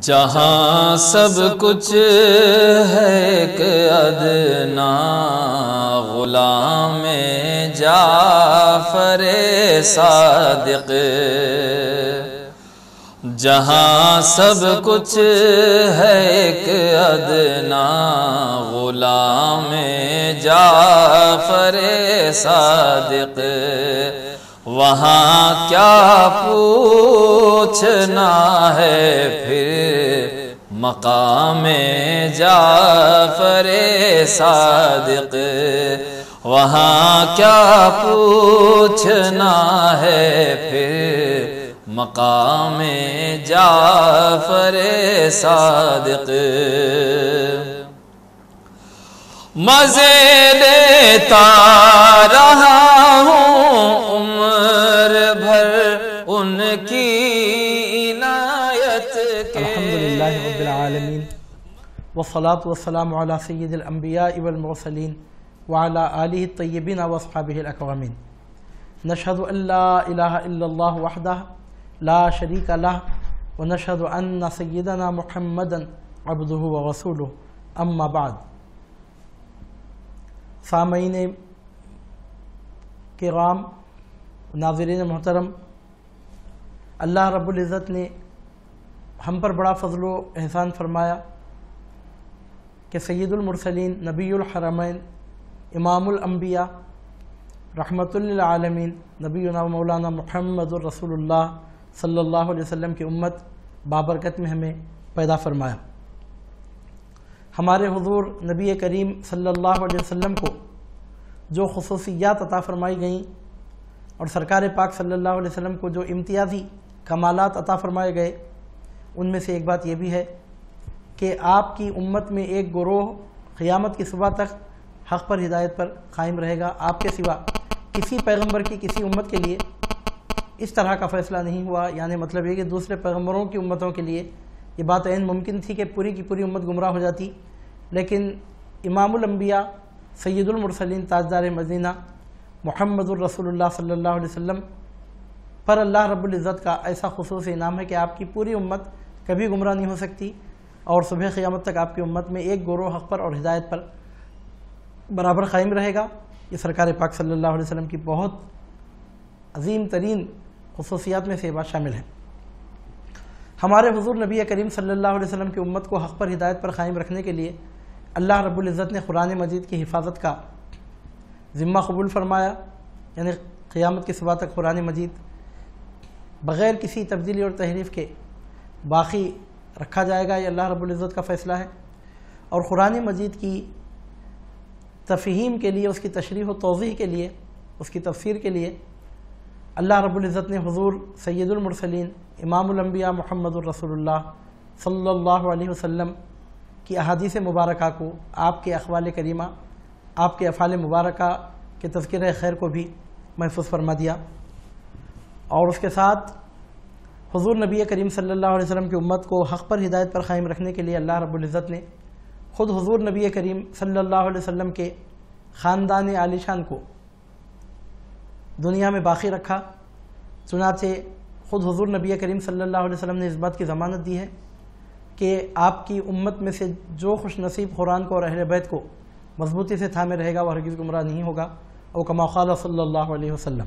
جہاں سب کچھ ہے کہ ادنا غلام جعفر صادق، جہاں سب کچھ ہے کہ ادنا غلام جعفر صادق، وہاں کیا پوچھنا ہے پھر مقام جعفر صادق، وہاں کیا پوچھنا ہے پھر مقام جعفر صادق۔ مزے لیتا رہا ہوں عمر بھر ان کی عنایت کے۔ الحمدللہ رب العالمین والصلاة والسلام علی سید الانبیاء والمرسلین وعلی آلہ الطیبین واصحابہ الاکرمین۔ نشہد ان لا الہ الا اللہ وحدہ لا شریک لہ ونشہد ان سیدنا محمدا عبدہ ورسولہ، اما بعد۔ سامعین کرام، ناظرین محترم، اللہ رب العزت نے ہم پر بڑا فضل و احسان فرمایا کہ سید المرسلین، نبی الحرمین، امام الانبیاء، رحمت للعالمین، نبینا مولانا محمد الرسول اللہ صلی اللہ علیہ وسلم کی امت بابرکت میں ہمیں پیدا فرمایا۔ ہمارے حضور نبی کریم صلی اللہ علیہ وسلم کو جو خصوصیات عطا فرمائی گئیں اور سرکار پاک صلی اللہ علیہ وسلم کو جو امتیازی کمالات عطا فرمائے گئے، ان میں سے ایک بات یہ بھی ہے کہ آپ کی امت میں ایک گروہ قیامت کی صبح تک حق پر ہدایت پر قائم رہے گا۔ آپ کے سوا کسی پیغمبر کی کسی امت کے لیے اس طرح کا فیصلہ نہیں ہوا، یعنی مطلب یہ کہ دوسرے پیغمبروں کی امتوں کے لیے یہ بات عین ممکن تھی کہ پوری کی پوری امت گمراہ ہو جاتی، لیکن امام الانبیاء، سید المرسلین، تاجدار مدینہ، محمد الرسول اللہ صلی اللہ علیہ وسلم پر اللہ رب العزت کا ایسا خصوصی انعام ہے کہ آپ کی پوری امت کبھی گمراہ نہیں ہو سکتی، اور صبح قیامت تک آپ کی امت میں ایک گروہ حق پر اور ہدایت پر برابر قائم رہے گا۔ یہ سرکار پاک صلی اللہ علیہ وسلم کی بہت عظیم ترین خصوصیات میں سے یہ بات شامل ہے۔ ہمارے حضور نبی کریم صلی اللہ علیہ وسلم کی امت کو حق پر ہدایت پر قائم رکھنے کے لیے اللہ رب العزت نے قرآن مجید کی حفاظت کا ذمہ قبول فرمایا، یعنی قیامت کی صبح تک قرآن مجید بغیر کسی تبدیلی اور تحریف کے باقی رکھا جائے گا، یہ اللہ رب العزت کا فیصلہ ہے۔ اور قرآن مجید کی تفہیم کے لیے، اس کی تشریح و توضیح کے لیے، اس کی تفسیر کے لیے اللہ رب العزت نے حضور سید المرسلین، امام الانبیاء، محمد الرسول اللہ صلی اللہ علیہ وسلم کی احادیث مبارکہ کو، آپ کے اقوال کریمہ، آپ کے افعال مبارکہ کے تذکرہ خیر کو بھی محفوظ فرما دیا، اور اس کے ساتھ حضور نبی کریم صلی اللہ علیہ وسلم کی امت کو حق پر ہدایت پر قائم رکھنے کے لیے اللہ رب العزت نے خود حضور نبی کریم صلی اللہ علیہ وسلم کے خاندان عالی شان کو دنیا میں باقی رکھا۔ چنانچہ خود حضور نبی کریم صلی اللہ علیہ وسلم نے اس بات کی ضمانت دی ہے کہ آپ کی امت میں سے جو خوش نصیب قرآن کو اور اہل بیت کو مضبوطی سے تھامے رہے گا وہ ہرگز گمراہ نہیں ہوگا، او کما قال صلی اللہ علیہ وسلم۔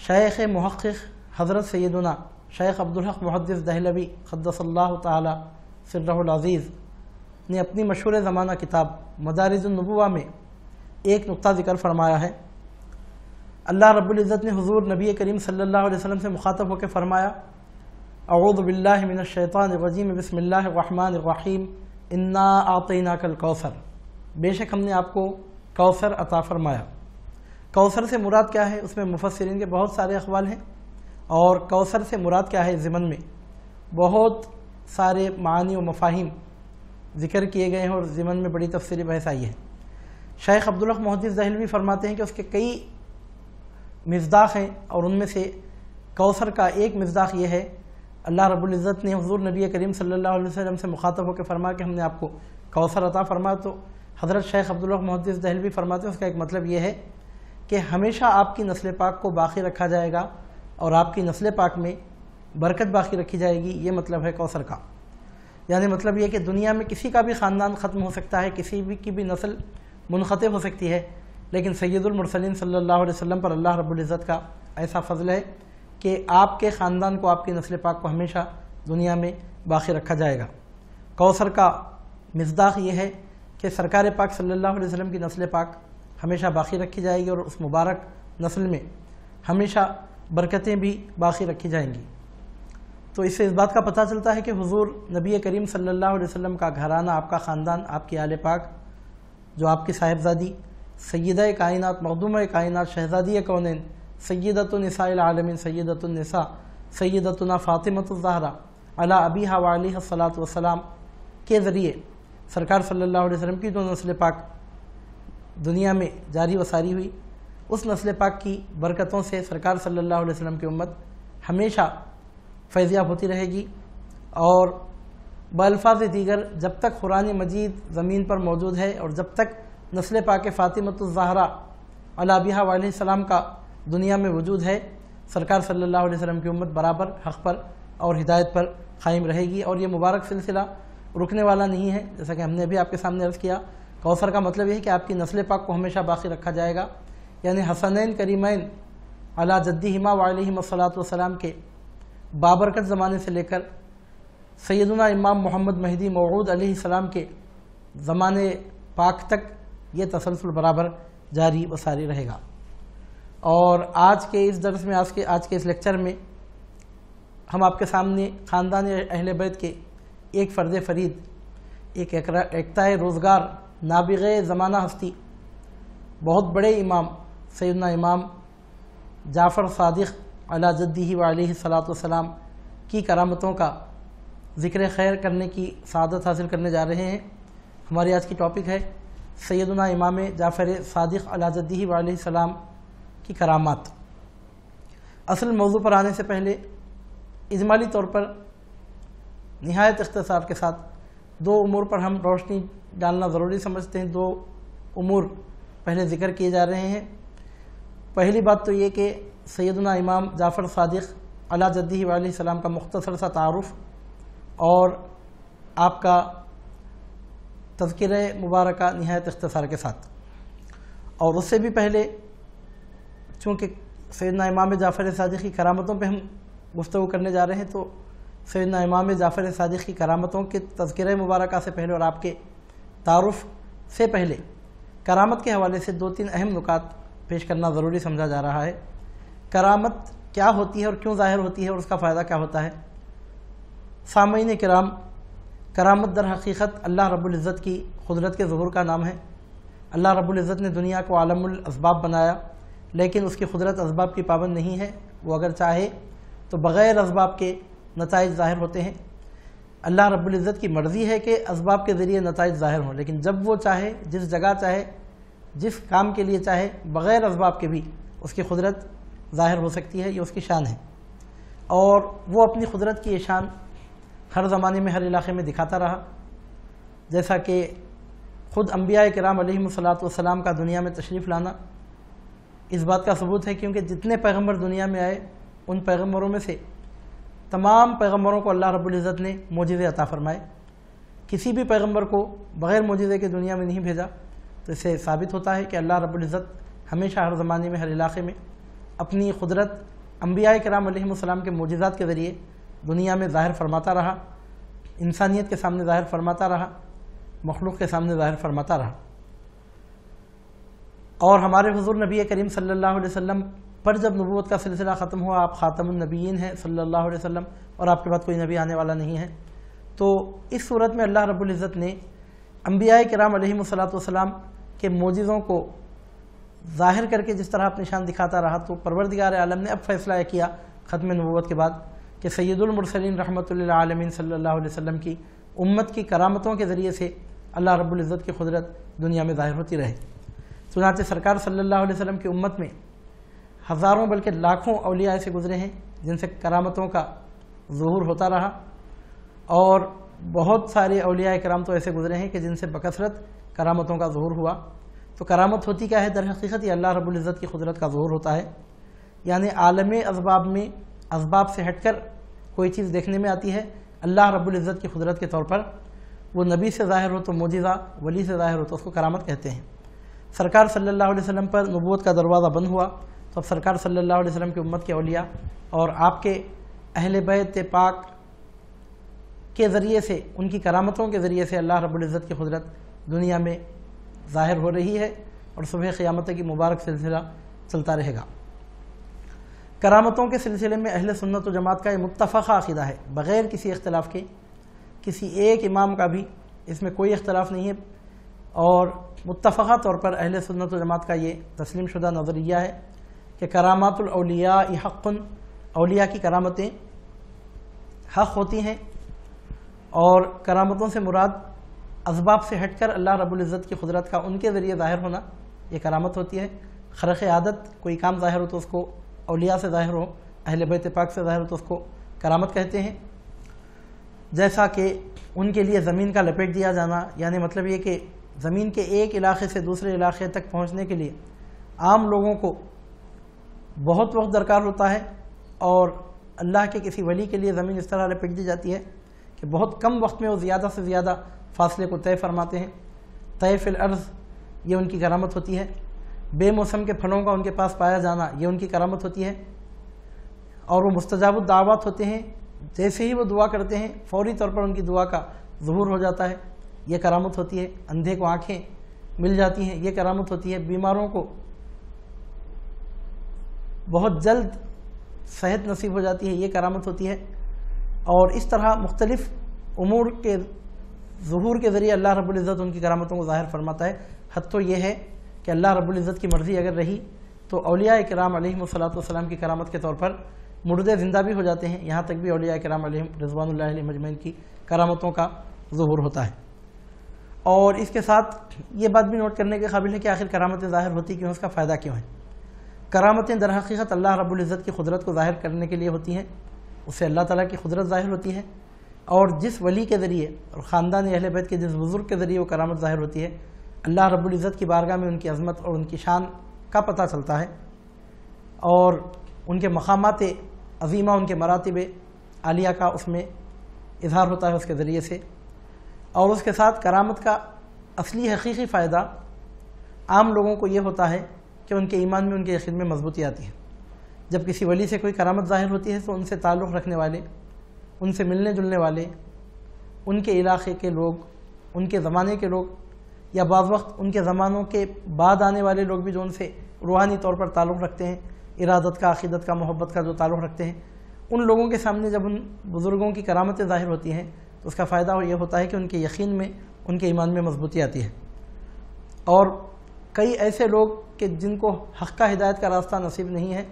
شیخ محقق حضرت سیدنا شیخ عبدالحق محدث دہلوی قدس اللہ تعالی سرہ العزیز نے اپنی مشہور زمانہ کتاب مدارج النبوہ میں ایک نقطہ ذکر فرمایا ہے۔ اللہ رب العزت نے حضور نبی کریم صلی اللہ علیہ وسلم سے مخاطب ہو کے فرمایا، اعوذ باللہ من الشیطان الرجیم، بسم اللہ الرحمن الرحیم، انا اعطیناک الکوثر، بے شک ہم نے آپ کو کوثر عطا فرمایا۔ کوثر سے مراد کیا ہے؟ اس میں مفسرین کے بہت سارے اقوال ہیں، اور کوثر سے مراد کیا ہے؟ ضمن میں بہت سارے معانی و مفاہیم ذکر کیے گئے ہیں، اور ضمن میں بڑی تفصیلی بحث آئی ہے۔ شیخ عبدالحق محدث دہلوی فرماتے ہیں کہ اس کے کئی مصداق ہیں، اور ان میں سے کوثر کا ایک مصداق یہ ہے، اللہ رب العزت نے حضور نبی کریم صلی اللہ علیہ وسلم سے مخاطب ہو کے فرمایا کہ ہم نے آپ کو کوثر عطا فرمایا، تو حضرت شیخ عبدالحق محدث دہلوی فرماتے ہیں اس کا ایک مطلب یہ ہے کہ ہمیشہ آپ کی نسل پاک کو باقی رکھا جائے گا، اور آپ کی نسل پاک میں برکت باقی رکھی جائے گی، یہ مطلب ہے کوثر کا۔ یعنی مطلب یہ کہ دنیا میں کسی کا بھی خاندان ختم ہو سکتا ہے، کسی بھی کی بھی نسل منقطع ہو سکتی ہے، لیکن سید المرسلین صلی اللہ علیہ وسلم پر اللہ رب العزت کا ایسا فضل ہے کہ آپ کے خاندان کو، آپ کی نسل پاک کو ہمیشہ دنیا میں باقی رکھا جائے گا۔ کوثر کا مصداق یہ ہے کہ سرکار پاک صلی اللہ علیہ وسلم کی نسل پاک ہمیشہ باقی رکھی جائے گی، اور اس مبارک نسل میں ہمیشہ برکتیں بھی باقی رکھی جائیں گی۔ تو اس سے اس بات کا پتہ چلتا ہے کہ حضور نبی کریم صلی اللہ علیہ وسلم کا گھرانہ، آپ کا خاندان، آپ کی آل پاک، جو آپ کی صاحبزادی سیدہ کائنات، مخدومہ کائنات، شہزادی کونین، سیدۃ النساء العالمین، سیدۃ النساء، سیدتنا فاطمۃ الزہرا علی ابیہا وعلیہ الصلاۃ والسلام کے ذریعے سرکار صلی اللہ علیہ وسلم کی جو نسل پاک دنیا میں جاری و ساری ہوئی، اس نسل پاک کی برکتوں سے سرکار صلی اللہ علیہ وسلم کی امت ہمیشہ فیضیاب ہوتی رہے گی۔ اور بالفاظ دیگر جب تک قرآن مجید زمین پر موجود ہے، اور جب تک نسل پاک فاطمۃ الزہرا علی ابیہا علیہ السلام کا دنیا میں وجود ہے، سرکار صلی اللہ علیہ وسلم کی امت برابر حق پر اور ہدایت پر قائم رہے گی، اور یہ مبارک سلسلہ رکنے والا نہیں ہے۔ جیسا کہ ہم نے بھی آپ کے سامنے عرض کیا، کوثر کا مطلب یہ ہے کہ آپ کی نسل پاک کو ہمیشہ باقی رکھا جائے گا، یعنی حسنین کریمین علی جدہما وعلیہم الصلاۃ والسلام کے بابرکت زمانے سے لے کر سیدنا امام محمد مہدی موعود علیہ السلام کے زمانے پاک تک یہ تسلسل برابر جاری و ساری رہے گا۔ اور آج کے اس درس میں، آج کے اس لیکچر میں ہم آپ کے سامنے خاندان اہل بیت کے ایک فرد فرید، ایک ایکتائے روزگار، نابغ زمانہ ہستی، بہت بڑے امام سیدنا امام جعفر صادق علی جدہ وعلیہ الصلاۃ والسلام کی کرامتوں کا ذکر خیر کرنے کی سعادت حاصل کرنے جا رہے ہیں۔ ہماری آج کی ٹاپک ہے سیدنا امام جعفر صادق علی جدہ وعلیہ السلام کی کرامات۔ اصل موضوع پر آنے سے پہلے اجمالی طور پر نہایت اختصار کے ساتھ دو امور پر ہم روشنی ڈالنا ضروری سمجھتے ہیں۔ دو امور پہلے ذکر کیے جا رہے ہیں۔ پہلی بات تو یہ کہ سیدنا امام جعفر صادق علی جدہ وعلیہ السلام کا مختصر سا تعارف اور آپ کا تذکرہ مبارکہ نہایت اختصار کے ساتھ، اور اس سے بھی پہلے چونکہ سیدنا امام جعفر صادق کی کرامتوں پہ ہم گفتگو کرنے جا رہے ہیں، تو سیدنا امام جعفر صادق کی کرامتوں کے تذکرہ مبارکہ سے پہلے اور آپ کے تعارف سے پہلے کرامت کے حوالے سے دو تین اہم نکات پیش کرنا ضروری سمجھا جا رہا ہے۔ کرامت کیا ہوتی ہے اور کیوں ظاہر ہوتی ہے اور اس کا فائدہ کیا ہوتا ہے؟ سامعین کرام، کرامت در حقیقت اللہ رب العزت کی قدرت کے ظہور کا نام ہے۔ اللہ رب العزت نے دنیا کو عالم الاسباب بنایا، لیکن اس کی قدرت اسباب کی پابند نہیں ہے۔ وہ اگر چاہے تو بغیر اسباب کے نتائج ظاہر ہوتے ہیں۔ اللہ رب العزت کی مرضی ہے کہ اسباب کے ذریعے نتائج ظاہر ہوں، لیکن جب وہ چاہے، جس جگہ چاہے، جس کام کے لیے چاہے، بغیر اسباب کے بھی اس کی قدرت ظاہر ہو سکتی ہے۔ یہ اس کی شان ہے، اور وہ اپنی قدرت کی یہ شان ہر زمانے میں، ہر علاقے میں دکھاتا رہا۔ جیسا کہ خود انبیاء کرام علیہم الصلاۃ والسلام کا دنیا میں تشریف لانا اس بات کا ثبوت ہے، کیونکہ جتنے پیغمبر دنیا میں آئے ان پیغمبروں میں سے تمام پیغمبروں کو اللہ رب العزت نے معجزے عطا فرمائے۔ کسی بھی پیغمبر کو بغیر معجزے کے دنیا میں نہیں بھیجا۔ تو اس سے ثابت ہوتا ہے کہ اللہ رب العزت ہمیشہ ہر زمانے میں، ہر علاقے میں اپنی قدرت انبیاء کرام علیہم السلام کے معجزات کے ذریعے دنیا میں ظاہر فرماتا رہا، انسانیت کے سامنے ظاہر فرماتا رہا، مخلوق کے سامنے ظاہر فرماتا رہا۔ اور ہمارے حضور نبی کریم صلی اللہ علیہ وسلم پر جب نبوت کا سلسلہ ختم ہوا، آپ خاتم النبیین ہیں صلی اللہ علیہ وسلم، اور آپ کے بعد کوئی نبی آنے والا نہیں ہے، تو اس صورت میں اللہ رب العزت نے انبیاء کرام علیہم الصلاۃ والسلام کے معجزوں کو ظاہر کر کے جس طرح اپنی شان دکھاتا رہا، تو پروردگار عالم نے اب فیصلہ کیا ختم نبوت کے بعد کہ سید المرسلین رحمۃ للعالمین صلی اللہ علیہ وسلم کی امت کی کرامتوں کے ذریعے سے اللہ رب العزت کی قدرت دنیا میں ظاہر ہوتی رہے۔ چنانچہ سرکار صلی اللہ علیہ وسلم کی امت میں ہزاروں بلکہ لاکھوں اولیاء ایسے گزرے ہیں جن سے کرامتوں کا ظہور ہوتا رہا، اور بہت سارے اولیاء کرام تو ایسے گزرے ہیں کہ جن سے بکثرت کرامتوں کا ظہور ہوا۔ تو کرامت ہوتی کیا ہے؟ در حقیقت یہ اللہ رب العزت کی قدرت کا ظہور ہوتا ہے، یعنی عالم اسباب میں اسباب سے ہٹ کر کوئی چیز دیکھنے میں آتی ہے اللہ رب العزت کی قدرت کے طور پر، وہ نبی سے ظاہر ہو تو معجزہ، ولی سے ظاہر ہو تو اس کو کرامت کہتے ہیں۔ سرکار صلی اللہ علیہ وسلم پر نبوت کا دروازہ بند ہوا تو اب سرکار صلی اللہ علیہ وسلم کی امت کے اولیاء اور آپ کے اہل بیت پاک کے ذریعے سے، ان کی کرامتوں کے ذریعے سے اللہ رب العزت کی قدرت دنیا میں ظاہر ہو رہی ہے اور صبح قیامت کی مبارک سلسلہ چلتا رہے گا۔ کرامتوں کے سلسلے میں اہل سنت و جماعت کا یہ متفقہ عقیدہ ہے، بغیر کسی اختلاف کے، کسی ایک امام کا بھی اس میں کوئی اختلاف نہیں ہے، اور متفقہ طور پر اہل سنت و جماعت کا یہ تسلیم شدہ نظریہ ہے کہ کرامات الاولیاء حق، اولیاء کی کرامتیں حق ہوتی ہیں، اور کرامتوں سے مراد اسباب سے ہٹ کر اللہ رب العزت کی قدرت کا ان کے ذریعے ظاہر ہونا یہ کرامت ہوتی ہے۔ خرق عادت کوئی کام ظاہر ہو تو اس کو اولیاء سے ظاہر ہو، اہل بیت پاک سے ظاہر ہو تو اس کو کرامت کہتے ہیں۔ جیسا کہ ان کے لیے زمین کا لپیٹ دیا جانا، یعنی مطلب یہ کہ زمین کے ایک علاقے سے دوسرے علاقے تک پہنچنے کے لیے عام لوگوں کو بہت وقت درکار ہوتا ہے، اور اللہ کے کسی ولی کے لیے زمین اس طرح لپیٹ دی جاتی ہے کہ بہت کم وقت میں وہ زیادہ سے زیادہ فاصلے کو طے فرماتے ہیں۔ طے فی الارض یہ ان کی کرامت ہوتی ہے۔ بے موسم کے پھلوں کا ان کے پاس پایا جانا یہ ان کی کرامت ہوتی ہے، اور وہ مستجاب الدعوات ہوتے ہیں، جیسے ہی وہ دعا کرتے ہیں فوری طور پر ان کی دعا کا ظہور ہو جاتا ہے، یہ کرامت ہوتی ہے۔ اندھے کو آنکھیں مل جاتی ہیں، یہ کرامت ہوتی ہے۔ بیماروں کو بہت جلد صحت نصیب ہو جاتی ہے، یہ کرامت ہوتی ہے۔ اور اس طرح مختلف امور کے ظہور کے ذریعے اللہ رب العزت ان کی کرامتوں کو ظاہر فرماتا ہے۔ حد تو یہ ہے کہ اللہ رب العزت کی مرضی اگر رہی تو اولیاء کرام علیہم الصلاۃ والسلام کی کرامت کے طور پر مردے زندہ بھی ہو جاتے ہیں، یہاں تک بھی اولیاء کرام علیہم رضوان اللہ علیہم اجمعین کی کرامتوں کا ظہور ہوتا ہے۔ اور اس کے ساتھ یہ بات بھی نوٹ کرنے کے قابل ہے کہ آخر کرامتیں ظاہر ہوتی کیوں، اس کا فائدہ کیوں ہے۔ کرامتیں در حقیقت اللہ رب العزت کی قدرت کو ظاہر کرنے کے لیے ہوتی ہیں، اس سے اللہ تعالیٰ کی قدرت ظاہر ہوتی ہے، اور جس ولی کے ذریعے اور خاندان اہل بیت کے جس بزرگ کے ذریعے وہ کرامت ظاہر ہوتی ہے، اللہ رب العزت کی بارگاہ میں ان کی عظمت اور ان کی شان کا پتہ چلتا ہے، اور ان کے مقامات عظیمہ، ان کے مراتب عالیہ کا اس میں اظہار ہوتا ہے اس کے ذریعے سے۔ اور اس کے ساتھ کرامت کا اصلی حقیقی فائدہ عام لوگوں کو یہ ہوتا ہے کہ ان کے ایمان میں، ان کے یقین میں مضبوطی آتی ہے۔ جب کسی ولی سے کوئی کرامت ظاہر ہوتی ہے تو ان سے تعلق رکھنے والے، ان سے ملنے جلنے والے، ان کے علاقے کے لوگ، ان کے زمانے کے لوگ، یا بعض وقت ان کے زمانوں کے بعد آنے والے لوگ بھی جو ان سے روحانی طور پر تعلق رکھتے ہیں، ارادت کا، عقیدت کا، محبت کا جو تعلق رکھتے ہیں، ان لوگوں کے سامنے جب ان بزرگوں کی کرامتیں ظاہر ہوتی ہیں تو اس کا فائدہ یہ ہوتا ہے کہ ان کے یقین میں، ان کے ایمان میں مضبوطی آتی ہے۔ اور کئی ایسے لوگ کہ جن کو حق کا ہدایت کا راستہ نصیب نہیں ہے،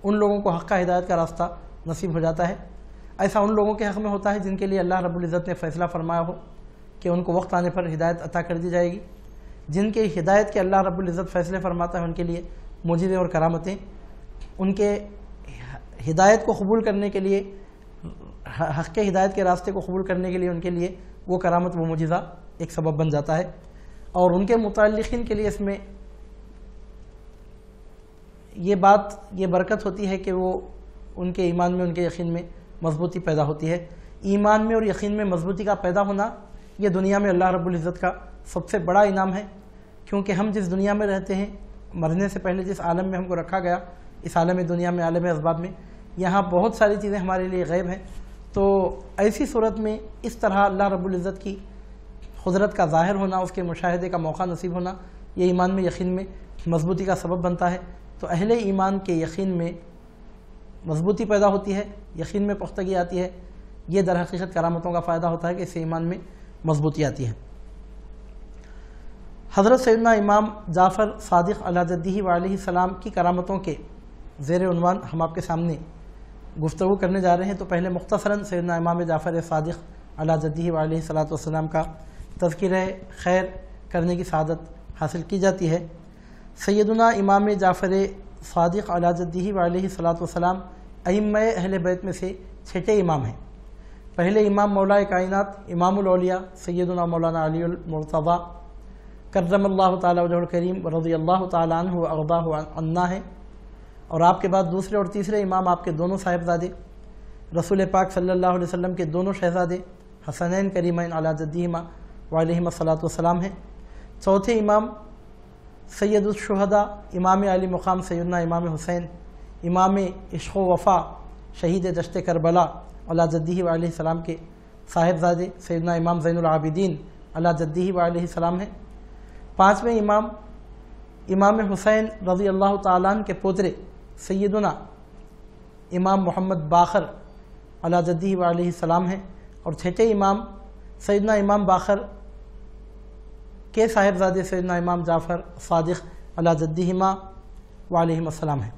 ان لوگوں کو حق کا ہدایت کا راستہ نصیب ہو جاتا ہے۔ ایسا ان لوگوں کے حق میں ہوتا ہے جن کے لیے اللہ رب العزت نے فیصلہ فرمایا ہو کہ ان کو وقت آنے پر ہدایت عطا کر دی جائے گی۔ جن کے ہدایت کے اللہ رب العزت فیصلے فرماتا ہے ان کے لیے معجزے اور کرامتیں، ان کے ہدایت کو قبول کرنے کے لیے، حق کے ہدایت کے راستے کو قبول کرنے کے لیے ان کے لیے وہ کرامت، وہ معجزہ ایک سبب بن جاتا ہے، اور ان کے متعلقین کے لیے اس میں یہ بات، یہ برکت ہوتی ہے کہ وہ ان کے ایمان میں، ان کے یقین میں مضبوطی پیدا ہوتی ہے۔ ایمان میں اور یقین میں مضبوطی کا پیدا ہونا یہ دنیا میں اللہ رب العزت کا سب سے بڑا انعام ہے، کیونکہ ہم جس دنیا میں رہتے ہیں، مرنے سے پہلے جس عالم میں ہم کو رکھا گیا، اس عالم دنیا میں، عالم اسباب میں، یہاں بہت ساری چیزیں ہمارے لیے غیب ہیں۔ تو ایسی صورت میں اس طرح اللہ رب العزت کی قدرت کا ظاہر ہونا، اس کے مشاہدے کا موقع نصیب ہونا، یہ ایمان میں، یقین میں مضبوطی کا سبب بنتا ہے۔ تو اہل ایمان کے یقین میں مضبوطی پیدا ہوتی ہے، یقین میں پختگی آتی ہے، یہ در حقیقت کرامتوں کا فائدہ ہوتا ہے کہ اس سے ایمان میں مضبوطی آتی ہے۔ حضرت سیدنا امام جعفر صادق علی جدہ وعلیہ السلام کی کرامتوں کے زیر عنوان ہم آپ کے سامنے گفتگو کرنے جا رہے ہیں۔ تو پہلے مختصراً سیدنا امام جعفر صادق علی جدہ وعلیہ السلام کا تذکرہ خیر کرنے کی سعادت حاصل کی جاتی ہے۔ سیدنا امام جعفر صادق علی جدہ وعلیہ السلام ائمہ اہل بیت میں سے چھٹے امام ہیں۔ پہلے امام مولا کائنات، امام الاولیاء سیدنا مولانا علی المرتضیٰ کرم اللہ تعالیٰ وجہ الکریم رضی اللہ تعالیٰ عنہ و ارضاہ عنا ہے، اور آپ کے بعد دوسرے اور تیسرے امام آپ کے دونوں صاحبزادے رسول پاک صلی اللہ علیہ وسلم کے دونوں شہزادے حسنین کریمین علی جدہما وعلیہم الصلاۃ والسلام ہیں۔ چوتھے امام سید الشہداء امام علی مقام سیدنا امام حسین امام عشق و وفا شہید دشت کربلا علی جدہ وعلیہ السلام کے صاحبزادے سیدنا امام زین العابدین علی جدہ وعلیہ السلام ہیں۔ پانچویں امام امام حسین رضی اللہ تعالیٰ عنہ کے پوترے سیدنا امام محمد باقر علی جدہ وعلیہ السلام ہیں، اور چھٹے امام سیدنا امام باقر کے صاحبزادے سیدنا امام جعفر صادق علی جدہما وعلیہم السلام ہیں،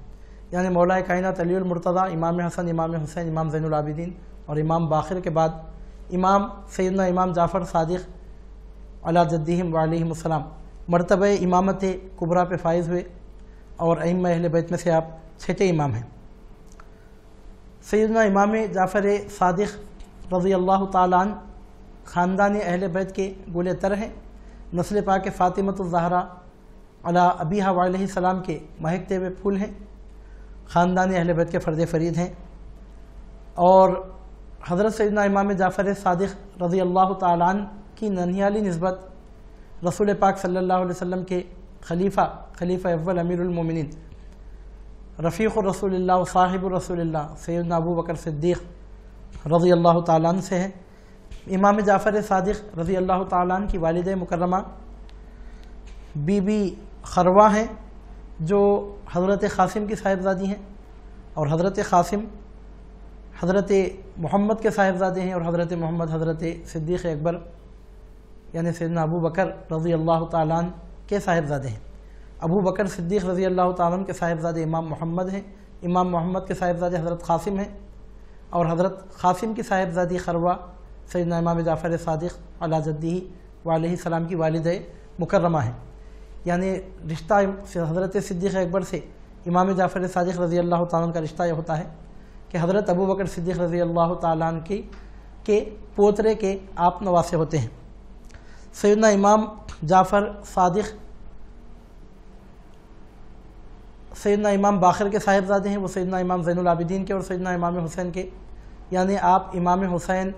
یعنی مولا کائنات علی المرتضیٰ امام حسن امام حسین امام زین العابدین اور امام باقر کے بعد امام سیدنا امام جعفر صادق علی جدہم وعلیہم السلام مرتبہ امامت کبریٰ پہ فائز ہوئے، اور ائمہ اہل بیت میں سے آپ چھٹے امام ہیں۔ سیدنا امام جعفر صادق رضی اللہ تعالیٰ عنہ خاندان اہل بیت کے گولے تر ہیں، نسل پاک فاطمۃ الزہرا علی ابیہا علیہ السلام کے مہکتے ہوئے پھول ہیں، خاندان اہل بیت کے فرد فرید ہیں، اور حضرت سیدنا امام جعفر صادق رضی اللہ تعالیٰ عنہ کی ننھیالی نسبت رسول پاک صلی اللہ علیہ وسلم کے خلیفہ اول امیر المومنین رفیق رسول اللہ صاحب رسول اللہ سیدنا ابو بکر صدیق رضی اللہ تعالیٰ عنہ سے ہے۔ امام جعفر صادق رضی اللہ تعالیٰ عنہ کی والدہ مکرمہ بی بی خروہ ہیں، جو حضرت قاسم کی صاحبزادی ہیں، اور حضرت قاسم حضرت محمد کے صاحبزادے ہیں، اور حضرت محمد حضرت صدیق اکبر یعنی سیدنا ابو بکر رضی اللہ تعالیٰ عنہ کے صاحبزادے ہیں۔ ابو بکر صدیق رضی اللہ تعالیٰ عنہ کے صاحبزادے امام محمد ہیں، امام محمد کے صاحبزادے حضرت قاسم ہیں، اور حضرت قاسم کی صاحبزادی خروہ سیدنا امام جعفر صادق علی جدہ وعلیہ السلام کی والدہ مکرمہ ہیں، یعنی رشتہ حضرت صدیق اکبر سے امام جعفر صادق رضی اللہ تعالیٰ عنہ کا رشتہ یہ ہوتا ہے کہ حضرت ابو بکر صدیق رضی اللہ تعالیٰ عنہ کے پوترے کے آپ نواسے ہوتے ہیں۔ سیدنا امام جعفر صادق سیدنا امام باقر کے صاحبزادے ہیں، وہ سیدنا امام زین العابدین کے اور سیدنا امام حسین کے، یعنی آپ امام حسین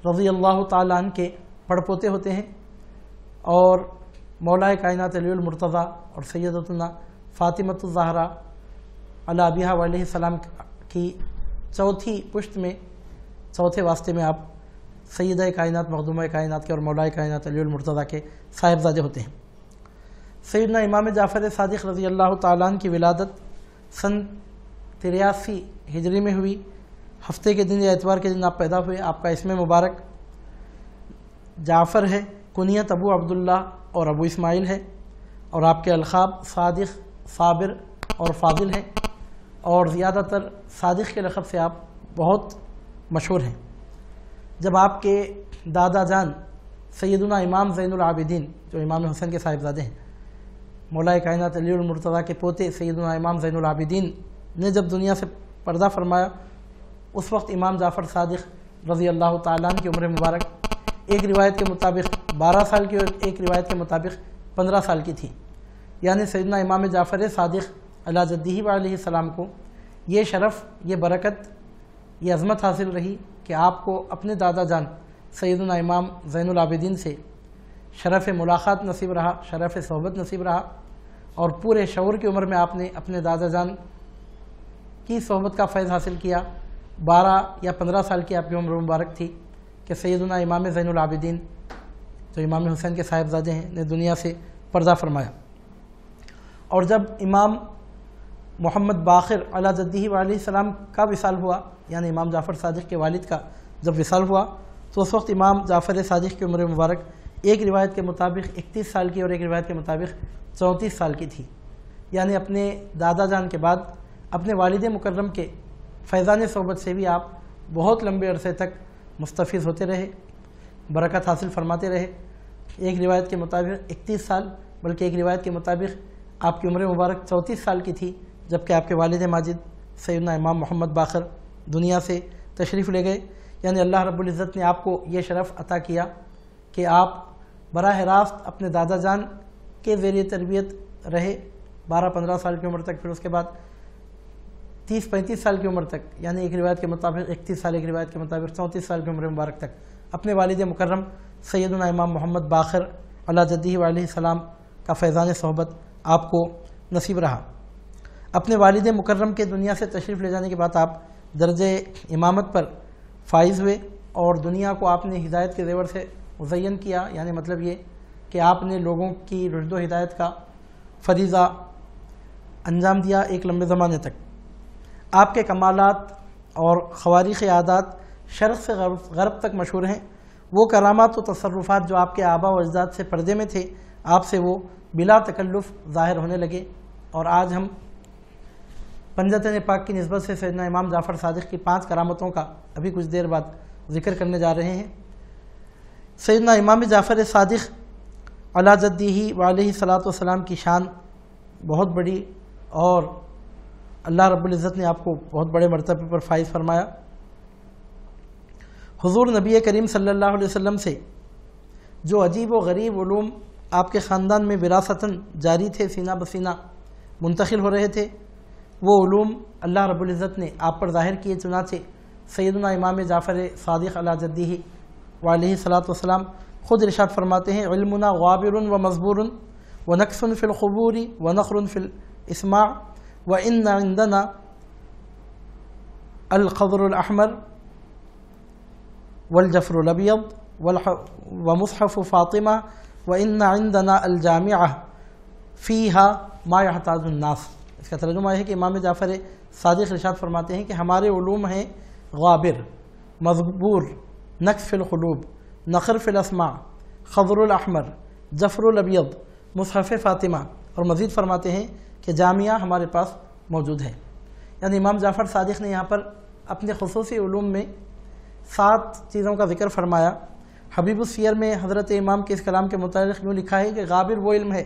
رضی اللہ تعالیٰ عنہ کے پڑپوتے ہوتے ہیں، اور مولا کائنات علی المرتضیٰ اور سیدتنا فاطمۃ الزہرا علی ابیہا علیہ السلام کی چوتھی پشت میں چوتھے واسطے میں آپ سیدہ کائنات مخدومہ کائنات کے اور مولا کائنات علی المرتضیٰ کے صاحبزادے ہوتے ہیں۔ سیدنا امام جعفر صادق رضی اللہ تعالیٰ عنہ کی ولادت سن 83 ہجری میں ہوئی، ہفتے کے دن یا اتوار کے دن آپ پیدا ہوئے۔ آپ کا اسم مبارک جعفر ہے، کنیت ابو عبداللہ اور ابو اسماعیل ہے، اور آپ کے القاب صادق، صابر اور فاضل ہیں، اور زیادہ تر صادق کے لقب سے آپ بہت مشہور ہیں۔ جب آپ کے دادا جان سیدنا امام زین العابدین جو امام حسین کے صاحبزادے ہیں، مولا کائنات علی المرتضیٰ کے پوتے سیدنا امام زین العابدین نے جب دنیا سے پردہ فرمایا، اس وقت امام جعفر صادق رضی اللہ تعالیٰ عنہ کی عمر مبارک ایک روایت کے مطابق 12 سال کی اور ایک روایت کے مطابق 15 سال کی تھی، یعنی سیدنا امام جعفر صادق علی جدہ علیہ السلام کو یہ شرف، یہ برکت، یہ عظمت حاصل رہی کہ آپ کو اپنے دادا جان سیدنا امام زین العابدین سے شرف ملاقات نصیب رہا، شرف صحبت نصیب رہا، اور پورے شعور کی عمر میں آپ نے اپنے دادا جان کی صحبت کا فیض حاصل کیا۔ 12 یا 15 سال کی آپ کی عمر مبارک تھی کہ سیدنا امام زین العابدین جو امام حسین کے صاحبزادے ہیں نے دنیا سے پردہ فرمایا۔ اور جب امام محمد باقر علی جدہ علیہ السلام کا وصال ہوا، یعنی امام جعفر صادق کے والد کا جب وصال ہوا، تو اس وقت امام جعفر صادق کی عمر مبارک ایک روایت کے مطابق 31 سال کی اور ایک روایت کے مطابق 34 سال کی تھی، یعنی اپنے دادا جان کے بعد اپنے والد مکرم کے فیضان صحبت سے بھی آپ بہت لمبے عرصے تک مستفیض ہوتے رہے، برکت حاصل فرماتے رہے۔ ایک روایت کے مطابق 31 سال، بلکہ ایک روایت کے مطابق آپ کی عمر مبارک 34 سال کی تھی جبکہ آپ کے والد ماجد سیدنا امام محمد باقر دنیا سے تشریف لے گئے، یعنی اللہ رب العزت نے آپ کو یہ شرف عطا کیا کہ آپ براہ راست اپنے دادا جان کے ذریعے تربیت رہے 12-15 سال کی عمر تک، پھر اس کے بعد 30-35 سال کی عمر تک، یعنی ایک روایت کے مطابق 31 سال، ایک روایت کے مطابق 34 سال کی عمر مبارک تک اپنے والد مکرم سیدنا امام محمد باقر علی جدہ علیہ السلام کا فیضان صحبت آپ کو نصیب رہا۔ اپنے والد مکرم کے دنیا سے تشریف لے جانے کے بعد آپ درجہ امامت پر فائز ہوئے اور دنیا کو آپ نے ہدایت کے زیور سے مزین کیا، یعنی مطلب یہ کہ آپ نے لوگوں کی رشد و ہدایت کا فریضہ انجام دیا ایک لمبے زمانے تک۔ آپ کے کمالات اور خوارق عادات شرق سے غرب تک مشہور ہیں۔ وہ کرامات و تصرفات جو آپ کے آبا و اجداد سے پردے میں تھے، آپ سے وہ بلا تکلف ظاہر ہونے لگے، اور آج ہم پنجتین پاک کی نسبت سے سیدنا امام جعفر صادق کی 5 کرامتوں کا ابھی کچھ دیر بعد ذکر کرنے جا رہے ہیں۔ سیدنا امام جعفر صادق علی جدہ وعلیہ الصلاۃ والسلام کی شان بہت بڑی، اور اللہ رب العزت نے آپ کو بہت بڑے مرتبے پر فائز فرمایا۔ حضور نبی کریم صلی اللہ علیہ وسلم سے جو عجیب و غریب علوم آپ کے خاندان میں وراثتاً جاری تھے، سینہ بسینہ منتقل ہو رہے تھے، وہ علوم اللہ رب العزت نے آپ پر ظاہر کیے۔ چنانچہ سیدنا امام جعفر صادق علی جدہ وعلیہ الصلاۃ والسلام خود ارشاد فرماتے ہیں: علمنا غابر و مزبور و نقص فی القبور و نخر فی الاسماع و ان عندنا الخضر الاحمر والجفر الابیض ومصحف فاطمہ وان عندنا الجامعہ فیہا ما یحتاج الناس۔ اس کا ترجمہ ہے کہ امام جعفر صادق ارشاد فرماتے ہیں کہ ہمارے علوم ہیں غابر، مزبور، نقص فی القلوب، نخر فی الاسماع، خضر الاحمر، جفر الابیض، مصحف فاطمہ، اور مزید فرماتے ہیں کہ جامعہ ہمارے پاس موجود ہے۔ یعنی امام جعفر صادق نے یہاں پر اپنے خصوصی علوم میں 7 چیزوں کا ذکر فرمایا۔ حبیب السیر میں حضرت امام کے اس کلام کے متعلق یوں لکھا ہے کہ غابر وہ علم ہے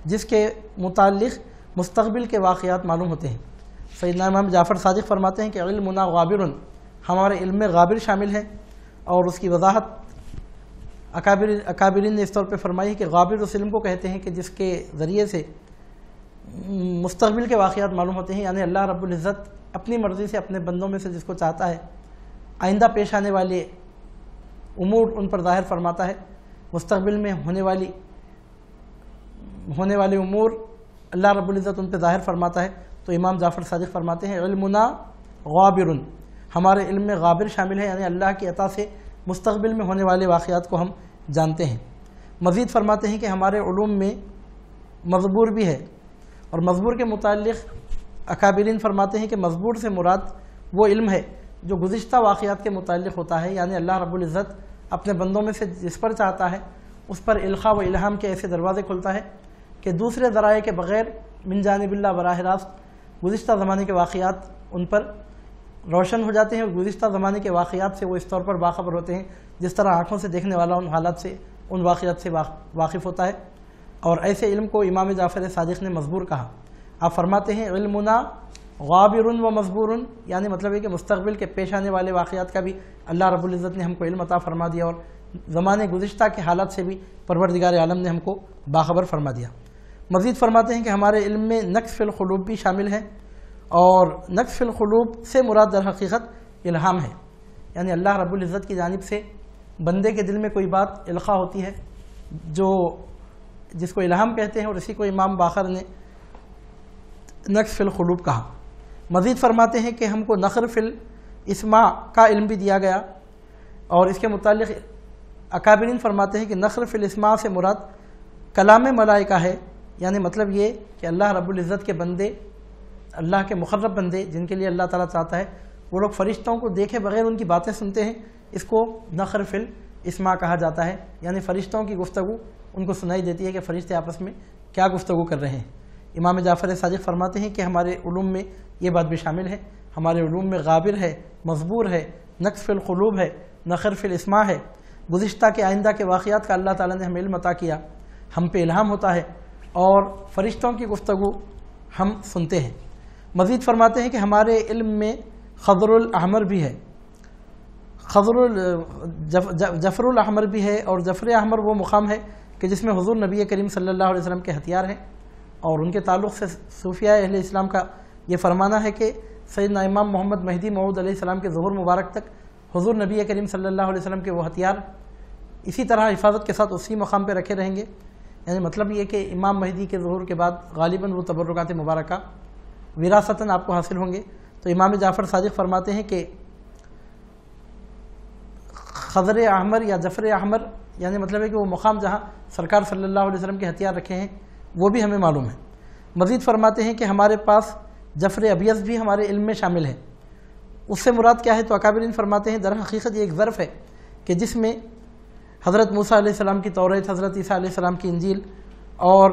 جس کے متعلق مستقبل کے واقعات معلوم ہوتے ہیں۔ سیدنا امام جعفر صادق فرماتے ہیں کہ علمنا غابر، ہمارے علم میں غابر شامل ہے، اور اس کی وضاحت اکابرین نے اس طور پہ فرمائی ہے کہ غابر اس علم کو کہتے ہیں کہ جس کے ذریعے سے مستقبل کے واقعات معلوم ہوتے ہیں، یعنی اللہ رب العزت اپنی مرضی سے اپنے بندوں میں سے جس کو چاہتا ہے آئندہ پیش آنے والے امور ان پر ظاہر فرماتا ہے، مستقبل میں ہونے والے امور اللہ رب العزت ان پہ ظاہر فرماتا ہے۔ تو امام جعفر صادق فرماتے ہیں علمنا غابر، ہمارے علم میں غابر شامل ہے، یعنی اللہ کی عطا سے مستقبل میں ہونے والے واقعات کو ہم جانتے ہیں۔ مزید فرماتے ہیں کہ ہمارے علوم میں مزبور بھی ہے، اور مزبور کے متعلق اکابرین فرماتے ہیں کہ مزبور سے مراد وہ علم ہے جو گزشتہ واقعات کے متعلق ہوتا ہے، یعنی اللہ رب العزت اپنے بندوں میں سے جس پر چاہتا ہے اس پر القاء و الہام کے ایسے دروازے کھلتا ہے کہ دوسرے ذرائع کے بغیر من جانب اللہ براہ راست گزشتہ زمانے کے واقعات ان پر روشن ہو جاتے ہیں، اور گزشتہ زمانے کے واقعات سے وہ اس طور پر باخبر ہوتے ہیں جس طرح آنکھوں سے دیکھنے والا ان حالات سے، ان واقعات سے واقف ہوتا ہے۔ اور ایسے علم کو امام جعفر صادق نے مزبور کہا۔ آپ فرماتے ہیں علمنا غابر و مزبور، یعنی مطلب ہے کہ مستقبل کے پیش آنے والے واقعات کا بھی اللہ رب العزت نے ہم کو علم عطا فرما دیا، اور زمانے گزشتہ کے حالات سے بھی پروردگار عالم نے ہم کو باخبر فرما دیا۔ مزید فرماتے ہیں کہ ہمارے علم میں نقص فی القلوب بھی شامل ہے، اور نقص فی القلوب سے مراد در حقیقت الہام ہے، یعنی اللہ رب العزت کی جانب سے بندے کے دل میں کوئی بات القاء ہوتی ہے جس کو الہام کہتے ہیں، اور اسی کو امام باقر نے نقص فی القلوب کہا۔ مزید فرماتے ہیں کہ ہم کو نخر فی الاسماع کا علم بھی دیا گیا، اور اس کے متعلق اکابرین فرماتے ہیں کہ نخر فی الاسماع سے مراد کلام ملائکہ ہے، یعنی مطلب یہ کہ اللہ رب العزت کے بندے، اللہ کے مقرب بندے جن کے لیے اللہ تعالیٰ چاہتا ہے، وہ لوگ فرشتوں کو دیکھے بغیر ان کی باتیں سنتے ہیں، اس کو نخر فی الاسماع کہا جاتا ہے، یعنی فرشتوں کی گفتگو ان کو سنائی دیتی ہے کہ فرشتے آپس میں کیا گفتگو کر رہے ہیں۔ امام جعفر صادق فرماتے ہیں کہ ہمارے علوم میں یہ بات بھی شامل ہے، ہمارے علوم میں غابر ہے، مزبور ہے، نقص فی القلوب ہے، نخر فی الاسماع ہے، گزشتہ کے آئندہ کے واقعات کا اللہ تعالیٰ نے ہمیں علم عطا کیا، ہم پہ الہام ہوتا ہے، اور فرشتوں کی گفتگو ہم سنتے ہیں۔ مزید فرماتے ہیں کہ ہمارے علم میں خضر الاحمر بھی ہے، جفر الاحمر بھی ہے، اور جفر احمر وہ مقام ہے کہ جس میں حضور نبی کریم صلی اللہ علیہ وسلم کے ہتھیار ہیں، اور ان کے تعلق سے صوفیاء اہل اسلام کا یہ فرمانا ہے کہ سیدنا امام محمد مہدی موعود علیہ السلام کے ظہور مبارک تک حضور نبی کریم صلی اللہ علیہ وسلم کے وہ ہتھیار اسی طرح حفاظت کے ساتھ اسی مقام پہ رکھے رہیں گے. یعنی مطلب یہ کہ امام مہدی کے ظہور کے بعد غالباً وہ تبرکات مبارکہ وراثتاً آپ کو حاصل ہوں گے. تو امام جعفر صادق فرماتے ہیں کہ خضر احمر یا جفر احمر یعنی مطلب ہے کہ وہ مقام جہاں سرکار صلی اللہ علیہ وسلم کے ہتھیار رکھے ہیں وہ بھی ہمیں معلوم ہے. مزید فرماتے ہیں کہ ہمارے پاس جفر ابیض بھی ہمارے علم میں شامل ہے. اس سے مراد کیا ہے؟ تو اکابرین فرماتے ہیں در حقیقت یہ ایک ظرف ہے کہ جس میں حضرت موسیٰ علیہ السلام کی توریت، حضرت عیسیٰ علیہ السلام کی انجیل اور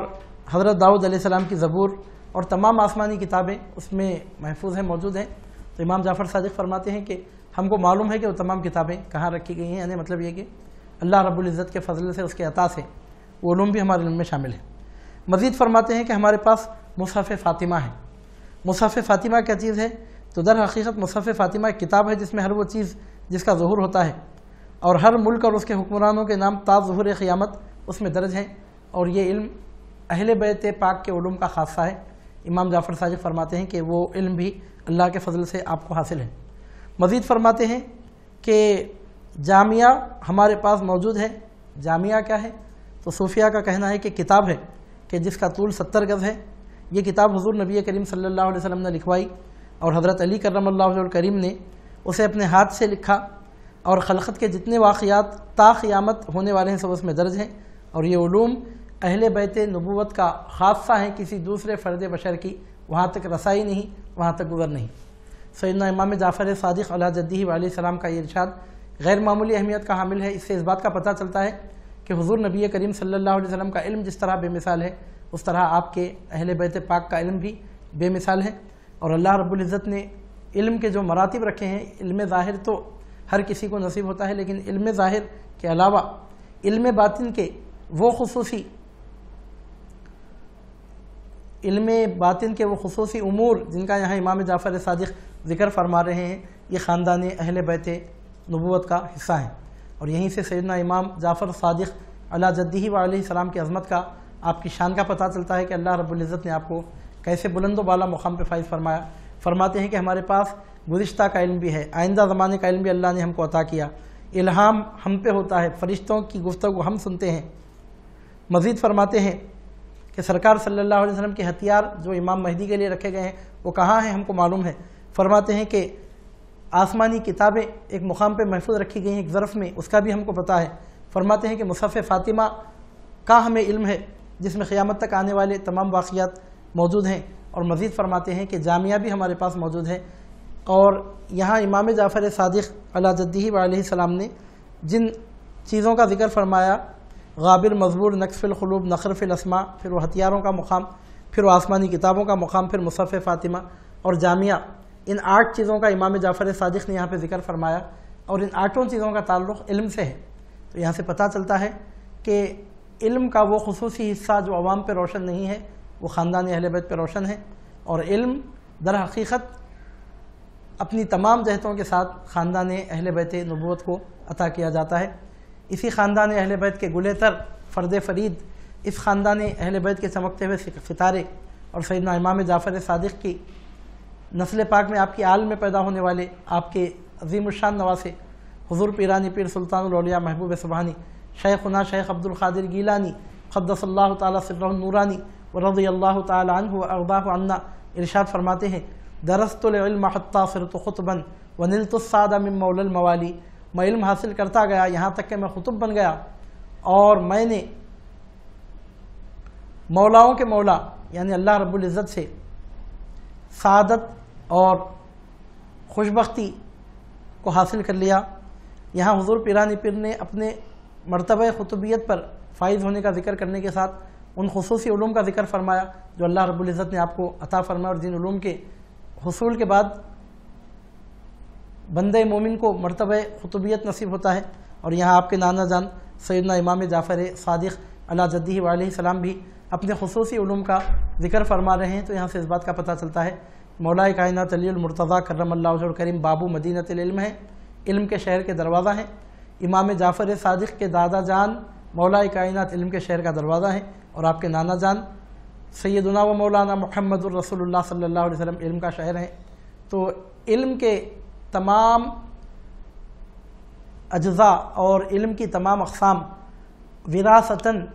حضرت داؤد علیہ السلام کی زبور اور تمام آسمانی کتابیں اس میں محفوظ ہیں، موجود ہیں. تو امام جعفر صادق فرماتے ہیں کہ ہم کو معلوم ہے کہ وہ تمام کتابیں کہاں رکھی گئی ہیں. یعنی مطلب یہ کہ اللہ رب العزت کے فضل سے، اس کے عطا سے وہ علوم بھی ہمارے علم میں شامل ہیں. مزید فرماتے ہیں کہ ہمارے پاس مصحف فاطمہ ہے. مصحف فاطمہ کیا چیز ہے؟ تو در حقیقت مصحف فاطمہ ایک کتاب ہے جس میں ہر وہ چیز جس کا ظہور ہوتا ہے اور ہر ملک اور اس کے حکمرانوں کے نام تا ظہور قیامت اس میں درج ہیں. اور یہ علم اہل بیت پاک کے علوم کا خاصہ ہے. امام جعفر صادق فرماتے ہیں کہ وہ علم بھی اللہ کے فضل سے آپ کو حاصل ہے. مزید فرماتے ہیں کہ جامعہ ہمارے پاس موجود ہے. جامعہ کیا ہے؟ تو صوفیہ کا کہنا ہے کہ کتاب ہے کہ جس کا طول 70 گز ہے. یہ کتاب حضور نبی کریم صلی اللہ علیہ وسلم نے لکھوائی اور حضرت علی کرم اللہ وجہہ الکریم نے اسے اپنے ہاتھ سے لکھا اور خلقت کے جتنے واقعات تا قیامت ہونے والے ہیں سب اس میں درج ہیں. اور یہ علوم اہل بیت نبوت کا خاصہ ہیں، کسی دوسرے فرد بشر کی وہاں تک رسائی نہیں، وہاں تک گزر نہیں. سیدنا امام جعفر صادق علیہ جدہ علیہ السلام کا یہ ارشاد غیر معمولی اہمیت کا حامل ہے. اس سے اس بات کا پتہ چلتا ہے کہ حضور نبی کریم صلی اللہ علیہ وسلم کا علم جس طرح بے مثال ہے اس طرح آپ کے اہل بیت پاک کا علم بھی بے مثال ہے. اور اللہ رب العزت نے علم کے جو مراتب رکھے ہیں، علم ظاہر تو ہر کسی کو نصیب ہوتا ہے، لیکن علم ظاہر کے علاوہ علم باطن کے وہ خصوصی امور جن کا یہاں امام جعفر صادق ذکر فرما رہے ہیں، یہ خاندان اہل بیت نبوت کا حصہ ہیں. اور یہیں سے سیدنا امام جعفر صادق علیہ جدہ و علیہ السلام کی عظمت کا، آپ کی شان کا پتہ چلتا ہے کہ اللہ رب العزت نے آپ کو کیسے بلند و بالا مقام پہ فائز فرمایا. فرماتے ہیں کہ ہمارے پاس گزشتہ کا علم بھی ہے، آئندہ زمانے کا علم بھی اللہ نے ہم کو عطا کیا. الہام ہم پہ ہوتا ہے، فرشتوں کی گفتگو ہم سنتے ہیں. مزید فرماتے ہیں کہ سرکار صلی اللہ علیہ وسلم کے ہتھیار جو امام مہدی کے لیے رکھے گئے ہیں وہ کہاں ہیں ہم کو معلوم ہے. فرماتے ہیں کہ آسمانی کتابیں ایک مقام پہ محفوظ رکھی گئی ہیں ایک ظرف میں، اس کا بھی ہم کو پتہ ہے. فرماتے ہیں کہ مصحف فاطمہ کا ہمیں علم ہے جس میں قیامت تک آنے والے تمام واقعات موجود ہیں. اور مزید فرماتے ہیں کہ جامعہ بھی ہمارے پاس موجود ہے. اور یہاں امام جعفر صادق علیہ جدہ و علیہ السلام نے جن چیزوں کا ذکر فرمایا، غابر، مزبور، نقص فی القلوب، نخر فی الاسماء، پھر وہ ہتھیاروں کا مقام، پھر وہ آسمانی کتابوں کا مقام، پھر مصحف فاطمہ اور جامعہ، ان 8 چیزوں کا امام جعفر صادق نے یہاں پہ ذکر فرمایا. اور ان 8 چیزوں کا تعلق علم سے ہے. تو یہاں سے پتہ چلتا ہے کہ علم کا وہ خصوصی حصہ جو عوام پہ روشن نہیں ہے وہ خاندان اہل بیت پہ روشن ہے. اور علم در حقیقت اپنی تمام جہتوں کے ساتھ خاندان اہل بیت نبوت کو عطا کیا جاتا ہے. اسی خاندان اہل بیت کے گلے تر فرد فرید، اس خاندان اہل بیت کے چمکتے ہوئے ستارے اور سیدنا امام جعفر صادق کی نسل پاک میں آپ کی آل میں پیدا ہونے والے آپ کے عظیم الشان نواسے حضور پیرانی پیر سلطان الاولیاء محبوب سبحانی شیخنا شیخ عبد القادر گیلانی قدس اللہ تعالیٰ سرہ النورانی ورضی اللہ تعالیٰ عنہ وارضاہ عنا ارشاد فرماتے ہیں، درست العلم حتی صرت خطبا ونلت السعادہ من مولا الموالی. میں علم حاصل کرتا گیا یہاں تک کہ میں خطب بن گیا اور میں نے مولاؤں کے مولا یعنی اللہ رب العزت سے سعادت اور خوشبختی کو حاصل کر لیا. یہاں حضور پیرانی پیر نے اپنے مرتبہ خطبیت پر فائز ہونے کا ذکر کرنے کے ساتھ ان خصوصی علوم کا ذکر فرمایا جو اللہ رب العزت نے آپ کو عطا فرمایا، اور جن علوم کے حصول کے بعد بندہ مومن کو مرتبہ خطبیت نصیب ہوتا ہے. اور یہاں آپ کے نانا جان سیدنا امام جعفر صادق علیہ جدہ و علیہ السلام بھی اپنے خصوصی علوم کا ذکر فرما رہے ہیں. تو یہاں سے اس بات کا پتہ چلتا ہے مولا کائنات علی المرتضیٰ کرم اللہ وجہہ الکریم بابو مدینۃ العلم ہے، علم کے شہر کے دروازہ ہیں. امام جعفر صادق کے دادا جان مولا کائنات علم کے شہر کا دروازہ ہیں، اور آپ کے نانا جان سیدنا و مولانا محمد الرسول اللہ صلی اللہ علیہ وسلم علم کا شہر ہیں. تو علم کے تمام اجزاء اور علم کی تمام اقسام وراثتاً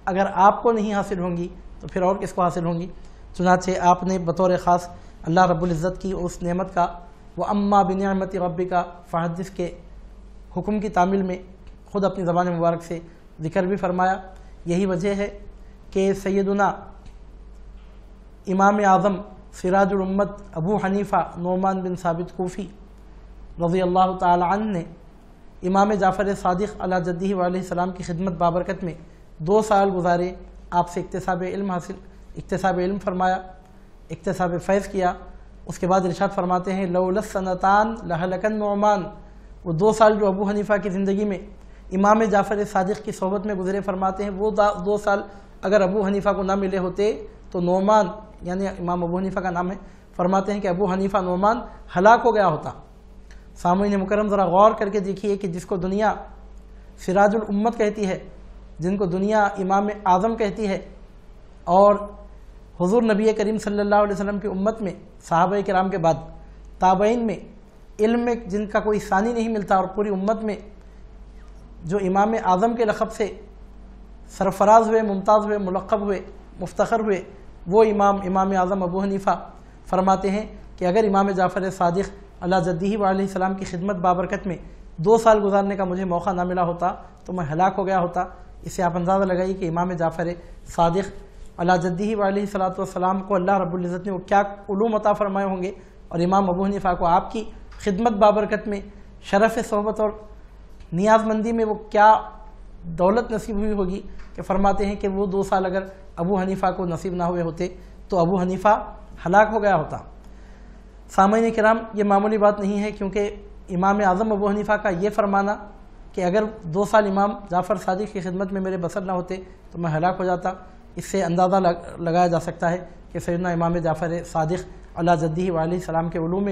اگر آپ کو نہیں حاصل ہوں گی تو پھر اور کس کو حاصل ہوں گی؟ چنانچہ آپ نے بطور خاص اللہ رب العزت کی اس نعمت کا وَأَمَّا بِنِعْمَتِ رَبِّكَ فَحَدِّثْ کے حکم کی تعمیل میں خود اپنی زبان مبارک سے ذکر بھی فرمایا۔ یہی وجہ ہے کہ سیدنا امام اعظم سراج الامت ابو حنیفہ نعمان بن ثابت کوفی رضی اللہ تعالی عنہ نے امام جعفر صادق علی جدہ علیہ السلام کی خدمت بابرکت میں 2 سال گزارے، آپ سے اکتساب علم فرمایا، اکتساب فیض کیا۔ اس کے بعد ارشاد فرماتے ہیں لولا السنتان لہلک النعمان، وہ 2 سال جو ابو حنیفہ کی زندگی میں امام جعفر صادق کی صحبت میں گزرے، فرماتے ہیں وہ 2 سال اگر ابو حنیفہ کو نہ ملے ہوتے تو نعمان، یعنی امام ابو حنیفہ کا نام ہے، فرماتے ہیں کہ ابو حنیفہ نعمان ہلاک ہو گیا ہوتا۔ سامعین مکرم ذرا غور کر کے دیکھیے کہ جس کو دنیا سراج الامت کہتی ہے، جن کو دنیا امام اعظم کہتی ہے، اور حضور نبی کریم صلی اللہ علیہ وسلم کی امت میں صحابہ کرام کے بعد تابعین میں علم میں جن کا کوئی ثانی نہیں ملتا، اور پوری امت میں جو امام اعظم کے لقب سے سرفراز ہوئے، ممتاز ہوئے، ملقب ہوئے، مفتخر ہوئے، وہ امام اعظم ابو حنیفہ فرماتے ہیں کہ اگر امام جعفر صادق علی جدہ علیہ السلام کی خدمت بابرکت میں 2 سال گزارنے کا مجھے موقع نہ ملا ہوتا تو میں ہلاک ہو گیا ہوتا۔ اس سے آپ اندازہ لگائیے کہ امام جعفر صادق علی جدہ علیہ السلام کو اللہ رب العزت نے وہ کیا علوم عطا فرمائے ہوں گے، اور امام ابو حنیفہ کو آپ کی خدمت بابرکت میں شرف صحبت اور نیاز مندی میں وہ کیا دولت نصیب ہوئی ہوگی کہ فرماتے ہیں کہ وہ 2 سال اگر ابو حنیفہ کو نصیب نہ ہوئے ہوتے تو ابو حنیفہ ہلاک ہو گیا ہوتا۔ سامعین کرام، یہ معمولی بات نہیں ہے، کیونکہ امام اعظم ابو حنیفہ کا یہ فرمانا کہ اگر 2 سال امام جعفر صادق کی خدمت میں میرے بسر نہ ہوتے تو میں ہلاک ہو جاتا، اس سے اندازہ لگایا جا سکتا ہے کہ سیدنا امام جعفر صادق علی جدہ علیہ السلام کے علوم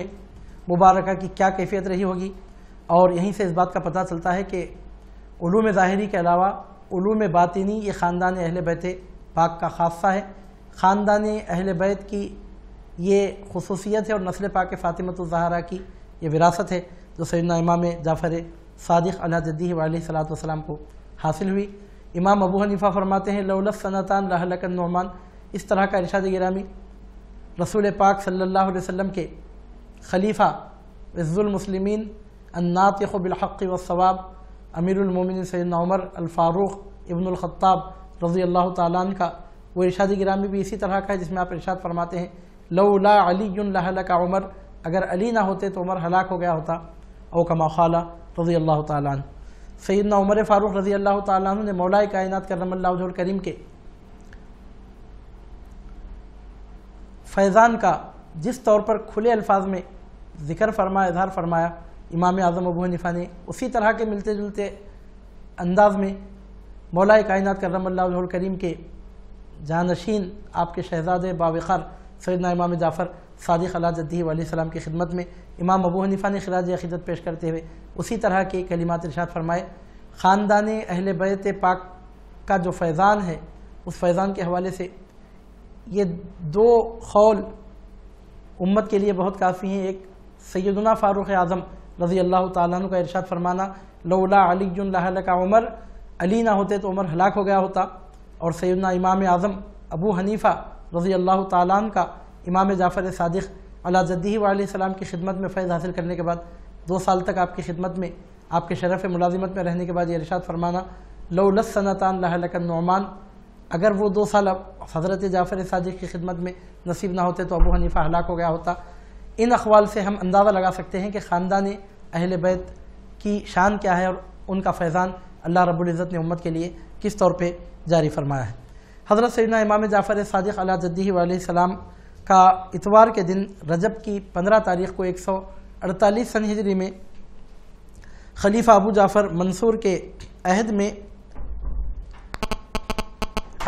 مبارکہ کی کیا کیفیت رہی ہوگی۔ اور یہیں سے اس بات کا پتہ چلتا ہے کہ علوم ظاہری کے علاوہ علوم باطنی یہ خاندان اہل بیت پاک کا خاصہ ہے۔ خاندان اہل بیت کی یہ خصوصیت ہے اور نسل پاک فاطمۃ الزہرا کی یہ وراثت ہے جو سیدنا امام جعفر صادق علی جدہ علیہ السلام کو حاصل ہوئی۔ امام ابو حنیفہ فرماتے ہیں لولا السنتان لہلک النعمان، اس طرح کا ارشاد گرامی رسول پاک صلی اللہ علیہ وسلم کے خلیفہ عز المسلمین الناطق بالحق والصواب امیر المومنین سیدنا عمر الفاروق ابن الخطاب رضی اللہ تعالیٰ عنہ کا وہ ارشاد گرامی بھی اسی طرح کا ہے، جس میں آپ ارشاد فرماتے ہیں لولا علی لہلک عمر، اگر علی نہ ہوتے تو عمر ہلاک ہو گیا ہوتا، او کما قال رضی اللہ تعالیٰ عنہ۔ سیدنا عمر فاروق رضی اللہ تعالیٰ عنہ نے مولا کائنات کرم اللہ وجہہ الکریم کے فیضان کا جس طور پر کھلے الفاظ میں ذکر فرمایا، اظہار فرمایا، امام اعظم ابو حنیفہ نے اسی طرح کے ملتے جلتے انداز میں مولا کائنات کرم اللہ وجہہ الکریم کے جانشین آپ کے شہزادے باوقار سیدنا امام جعفر صادق علی جدہ علیہ السلام کی خدمت میں امام ابو حنیفہ نے خراج عقیدت پیش کرتے ہوئے اسی طرح کے کلمات ارشاد فرمائے۔ خاندان اہل بیت پاک کا جو فیضان ہے، اس فیضان کے حوالے سے یہ 2 قول امت کے لیے بہت کافی ہیں۔ ایک سیدنا فاروق اعظم رضی اللہ تعالیٰ عنہ کا ارشاد فرمانا لولا علی لہلک عمر، علی نہ ہوتے تو عمر ہلاک ہو گیا ہوتا، اور سیدنا امام اعظم ابو حنیفہ رضی اللہ تعالیٰ عنہ کا امام جعفر صادق علی جدہ علیہ السلام کی خدمت میں فیض حاصل کرنے کے بعد 2 سال تک آپ کی خدمت میں، آپ کے شرف ملازمت میں رہنے کے بعد یہ ارشاد فرمانا لولا السنتان لہلک النعمان، اگر وہ 2 سال حضرت جعفر صادق کی خدمت میں نصیب نہ ہوتے تو ابو حنیفہ ہلاک ہو گیا ہوتا۔ ان اقوال سے ہم اندازہ لگا سکتے ہیں کہ خاندان اہل بیت کی شان کیا ہے اور ان کا فیضان اللہ رب العزت نے امت کے لیے کس طور پہ جاری فرمایا ہے۔ حضرت سیدنا امام جعفر صادق علی جدہ علیہ السلام کا اتوار کے دن رجب کی 15 تاریخ کو 148 سن ہجری میں خلیفہ ابو جعفر منصور کے عہد میں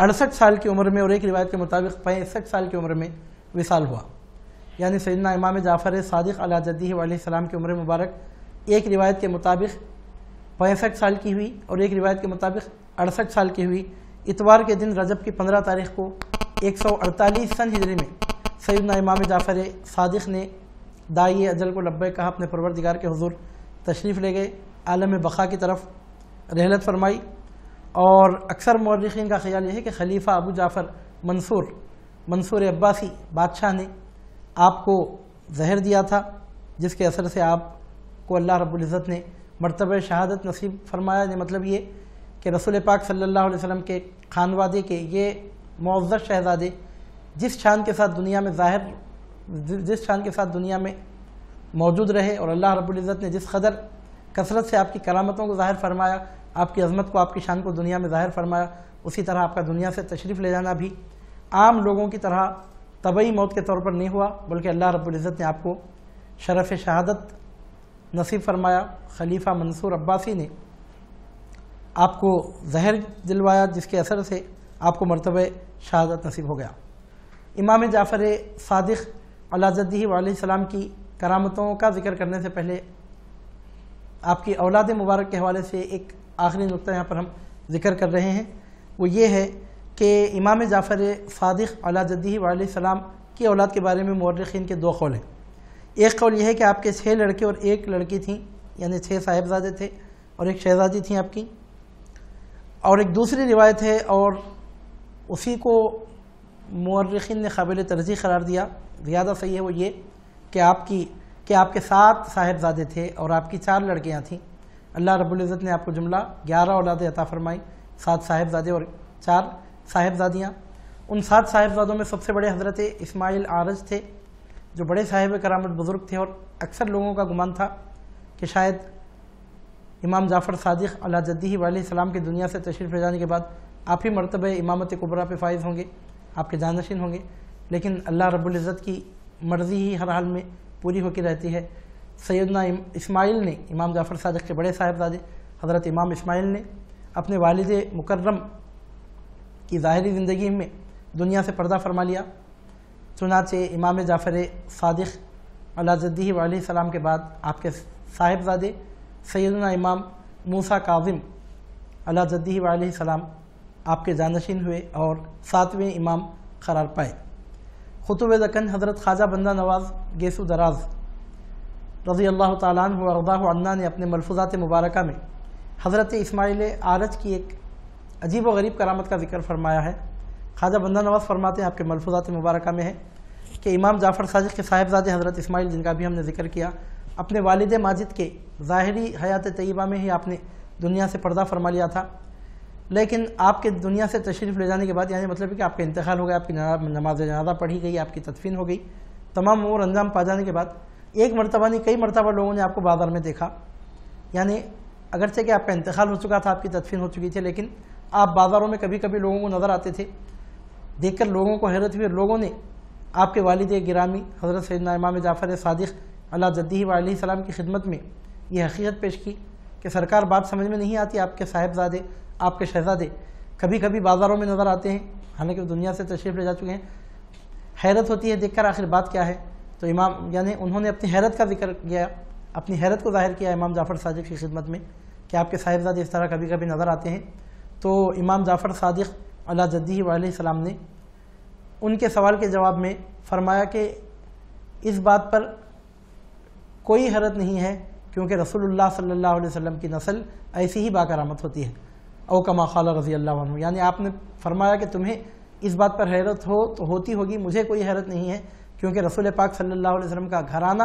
68 سال کی عمر میں اور ایک روایت کے مطابق 65 سال کی عمر میں وصال ہوا، یعنی سیدنا امام جعفر صادق علی جدہ علیہ السلام کی عمر مبارک ایک روایت کے مطابق 65 سال کی ہوئی اور ایک روایت کے مطابق 68 سال کی ہوئی۔ اتوار کے دن رجب کی 15 تاریخ کو 148 سن ہجری میں سیدنا امام جعفر صادق نے دائی اجل کو لبیک کہا، اپنے پروردگار کے حضور تشریف لے گئے، عالم بقا کی طرف رحلت فرمائی۔ اور اکثر مورخین کا خیال یہ ہے کہ خلیفہ ابو جعفر منصور عباسی بادشاہ نے آپ کو زہر دیا تھا، جس کے اثر سے آپ کو اللہ رب العزت نے مرتبہ شہادت نصیب فرمایا۔ یہ مطلب یہ کہ رسول پاک صلی اللہ علیہ وسلم کے خانوادے کے یہ معزز شہزادے جس شان کے ساتھ دنیا میں موجود رہے، اور اللہ رب العزت نے جس قدر کثرت سے آپ کی کرامتوں کو ظاہر فرمایا، آپ کی عظمت کو، آپ کی شان کو دنیا میں ظاہر فرمایا، اسی طرح آپ کا دنیا سے تشریف لے جانا بھی عام لوگوں کی طرح طبعی موت کے طور پر نہیں ہوا، بلکہ اللہ رب العزت نے آپ کو شرف شہادت نصیب فرمایا۔ خلیفہ منصور عباسی نے آپ کو زہر دلوایا، جس کے اثر سے آپ کو مرتبہ شہادت نصیب ہو گیا۔ امام جعفر صادق علیہ جدہ علیہ السلام کی کرامتوں کا ذکر کرنے سے پہلے آپ کی اولاد مبارک کے حوالے سے ایک آخری نقطہ یہاں پر ہم ذکر کر رہے ہیں، وہ یہ ہے کہ امام جعفر صادق علیہ جدہ علیہ السلام کی اولاد کے بارے میں مورخین کے دو قول ہیں۔ ایک قول یہ ہے کہ آپ کے 6 لڑکے اور 1 لڑکی تھیں، یعنی 6 صاحبزادے تھے اور 1 شہزادی تھیں آپ کی۔ اور ایک دوسری روایت ہے، اور اسی کو مورخین نے قابل ترجیح قرار دیا، زیادہ صحیح ہے، وہ یہ کہ آپ کے 7 صاحبزادے تھے اور آپ کی 4 لڑکیاں تھیں۔ اللہ رب العزت نے آپ کو جملہ 11 اولادیں عطا فرمائی، 7 صاحبزادے اور 4 صاحبزادیاں۔ ان 7 صاحبزادوں میں سب سے بڑے حضرت اسماعیل عارج تھے، جو بڑے صاحب کرامت بزرگ تھے، اور اکثر لوگوں کا گمان تھا کہ شاید امام جعفر صادق علیہ جدہ علیہ السلام کی دنیا سے تشریف لے جانے کے بعد آپ ہی مرتبہ امامت کبریٰ پہ فائز ہوں گے، آپ کے جانشین ہوں گے، لیکن اللہ رب العزت کی مرضی ہی ہر حال میں پوری ہو کے رہتی ہے۔ سیدنا اسماعیل نے، امام جعفر صادق کے بڑے صاحبزادے حضرت امام اسماعیل نے اپنے والد مکرم کی ظاہری زندگی میں دنیا سے پردہ فرما لیا، چنانچہ امام جعفر صادق علیہ جدہ علیہ السلام کے بعد آپ کے صاحبزادے سیدنا امام موسیٰ کاظم علیہ جدہ علیہ السلام آپ کے جانشین ہوئے اور 7ویں امام قرار پائے۔ خطب دکن حضرت خواجہ بندہ نواز گیسو دراز رضی اللہ تعالیٰ عنہ وارضاہ عنا نے اپنے ملفوظات مبارکہ میں حضرت اسماعیل عارج کی ایک عجیب و غریب کرامت کا ذکر فرمایا ہے۔ خواجہ بندہ نواز فرماتے ہیں، آپ کے ملفوظات مبارکہ میں ہے کہ امام جعفر صادق کے صاحبزادے حضرت اسماعیل، جن کا بھی ہم نے ذکر کیا، اپنے والد ماجد کے ظاہری حیات طیبہ میں ہی آپ نے دنیا سے پردہ فرما لیا تھا، لیکن آپ کے دنیا سے تشریف لے جانے کے بعد، یعنی مطلب ہے کہ آپ کا انتقال ہو گیا، آپ کی نماز جنازہ پڑھی گئی، آپ کی تدفین ہو گئی، تمام امور انجام پا جانے کے بعد ایک مرتبہ نہیں کئی مرتبہ لوگوں نے آپ کو بازار میں دیکھا، یعنی اگرچہ کہ آپ کا انتقال ہو چکا تھا، آپ کی تدفین ہو چکی تھی، لیکن آپ بازاروں میں کبھی کبھی لوگوں کو نظر آتے تھے۔ دیکھ کر لوگوں کو حیرت ہوئی، اور لوگوں نے آپ کے والد گرامی حضرت سیدنا امام جعفر صادق علیہ جدہ علیہ السلام کی خدمت میں یہ حقیقت پیش کی کہ سرکار، بات سمجھ میں نہیں آتی، آپ کے صاحبزادے، آپ کے شہزادے کبھی کبھی بازاروں میں نظر آتے ہیں، حالانکہ وہ دنیا سے تشریف لے جا چکے ہیں، حیرت ہوتی ہے دیکھ کر آخر بات کیا ہے۔ تو امام، یعنی انہوں نے اپنی حیرت کا ذکر کیا، اپنی حیرت کو ظاہر کیا امام جعفر صادق کی خدمت میں کہ آپ کے صاحبزادے اس طرح کبھی کبھی نظر آتے ہیں۔ تو امام جعفر صادق علیہ جدہ علیہ السلام نے ان کے سوال کے جواب میں فرمایا کہ اس بات پر کوئی حیرت نہیں ہے، کیونکہ رسول اللہ صلی اللہ علیہ وسلم کی نسل ایسی ہی باکرامت ہوتی ہے، او کما قال رضی اللہ عنہ، یعنی آپ نے فرمایا کہ تمہیں اس بات پر حیرت ہو تو ہوتی ہوگی، مجھے کوئی حیرت نہیں ہے، کیونکہ رسول پاک صلی اللہ علیہ وسلم کا گھرانہ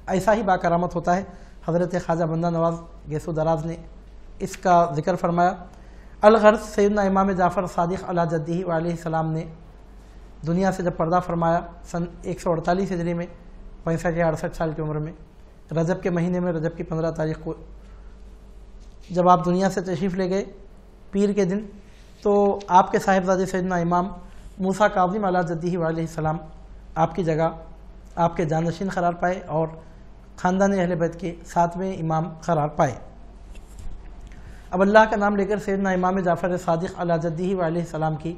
ایسا ہی باکرامت ہوتا ہے۔ حضرت خواجہ بندہ نواز گیسو دراز نے اس کا ذکر فرمایا۔ الغرض سیدنا امام جعفر صادق علیہ جدہ علیہ السلام نے دنیا سے جب پردہ فرمایا سن 148 ہجری میں، 65 یا 68 سال کی عمر میں، رجب کے مہینے میں، رجب کی 15 تاریخ کو جب آپ دنیا سے تشریف لے گئے پیر کے دن، تو آپ کے صاحبزادے سیدنا امام موسیٰ کاظم علیہ جدہ علیہ السلام آپ کی جگہ آپ کے جانشین قرار پائے اور خاندان اہل بیت کے 7ویں امام قرار پائے۔ اب اللہ کا نام لے کر سیدنا امام جعفر صادق علیہ جدہ علیہ السلام کی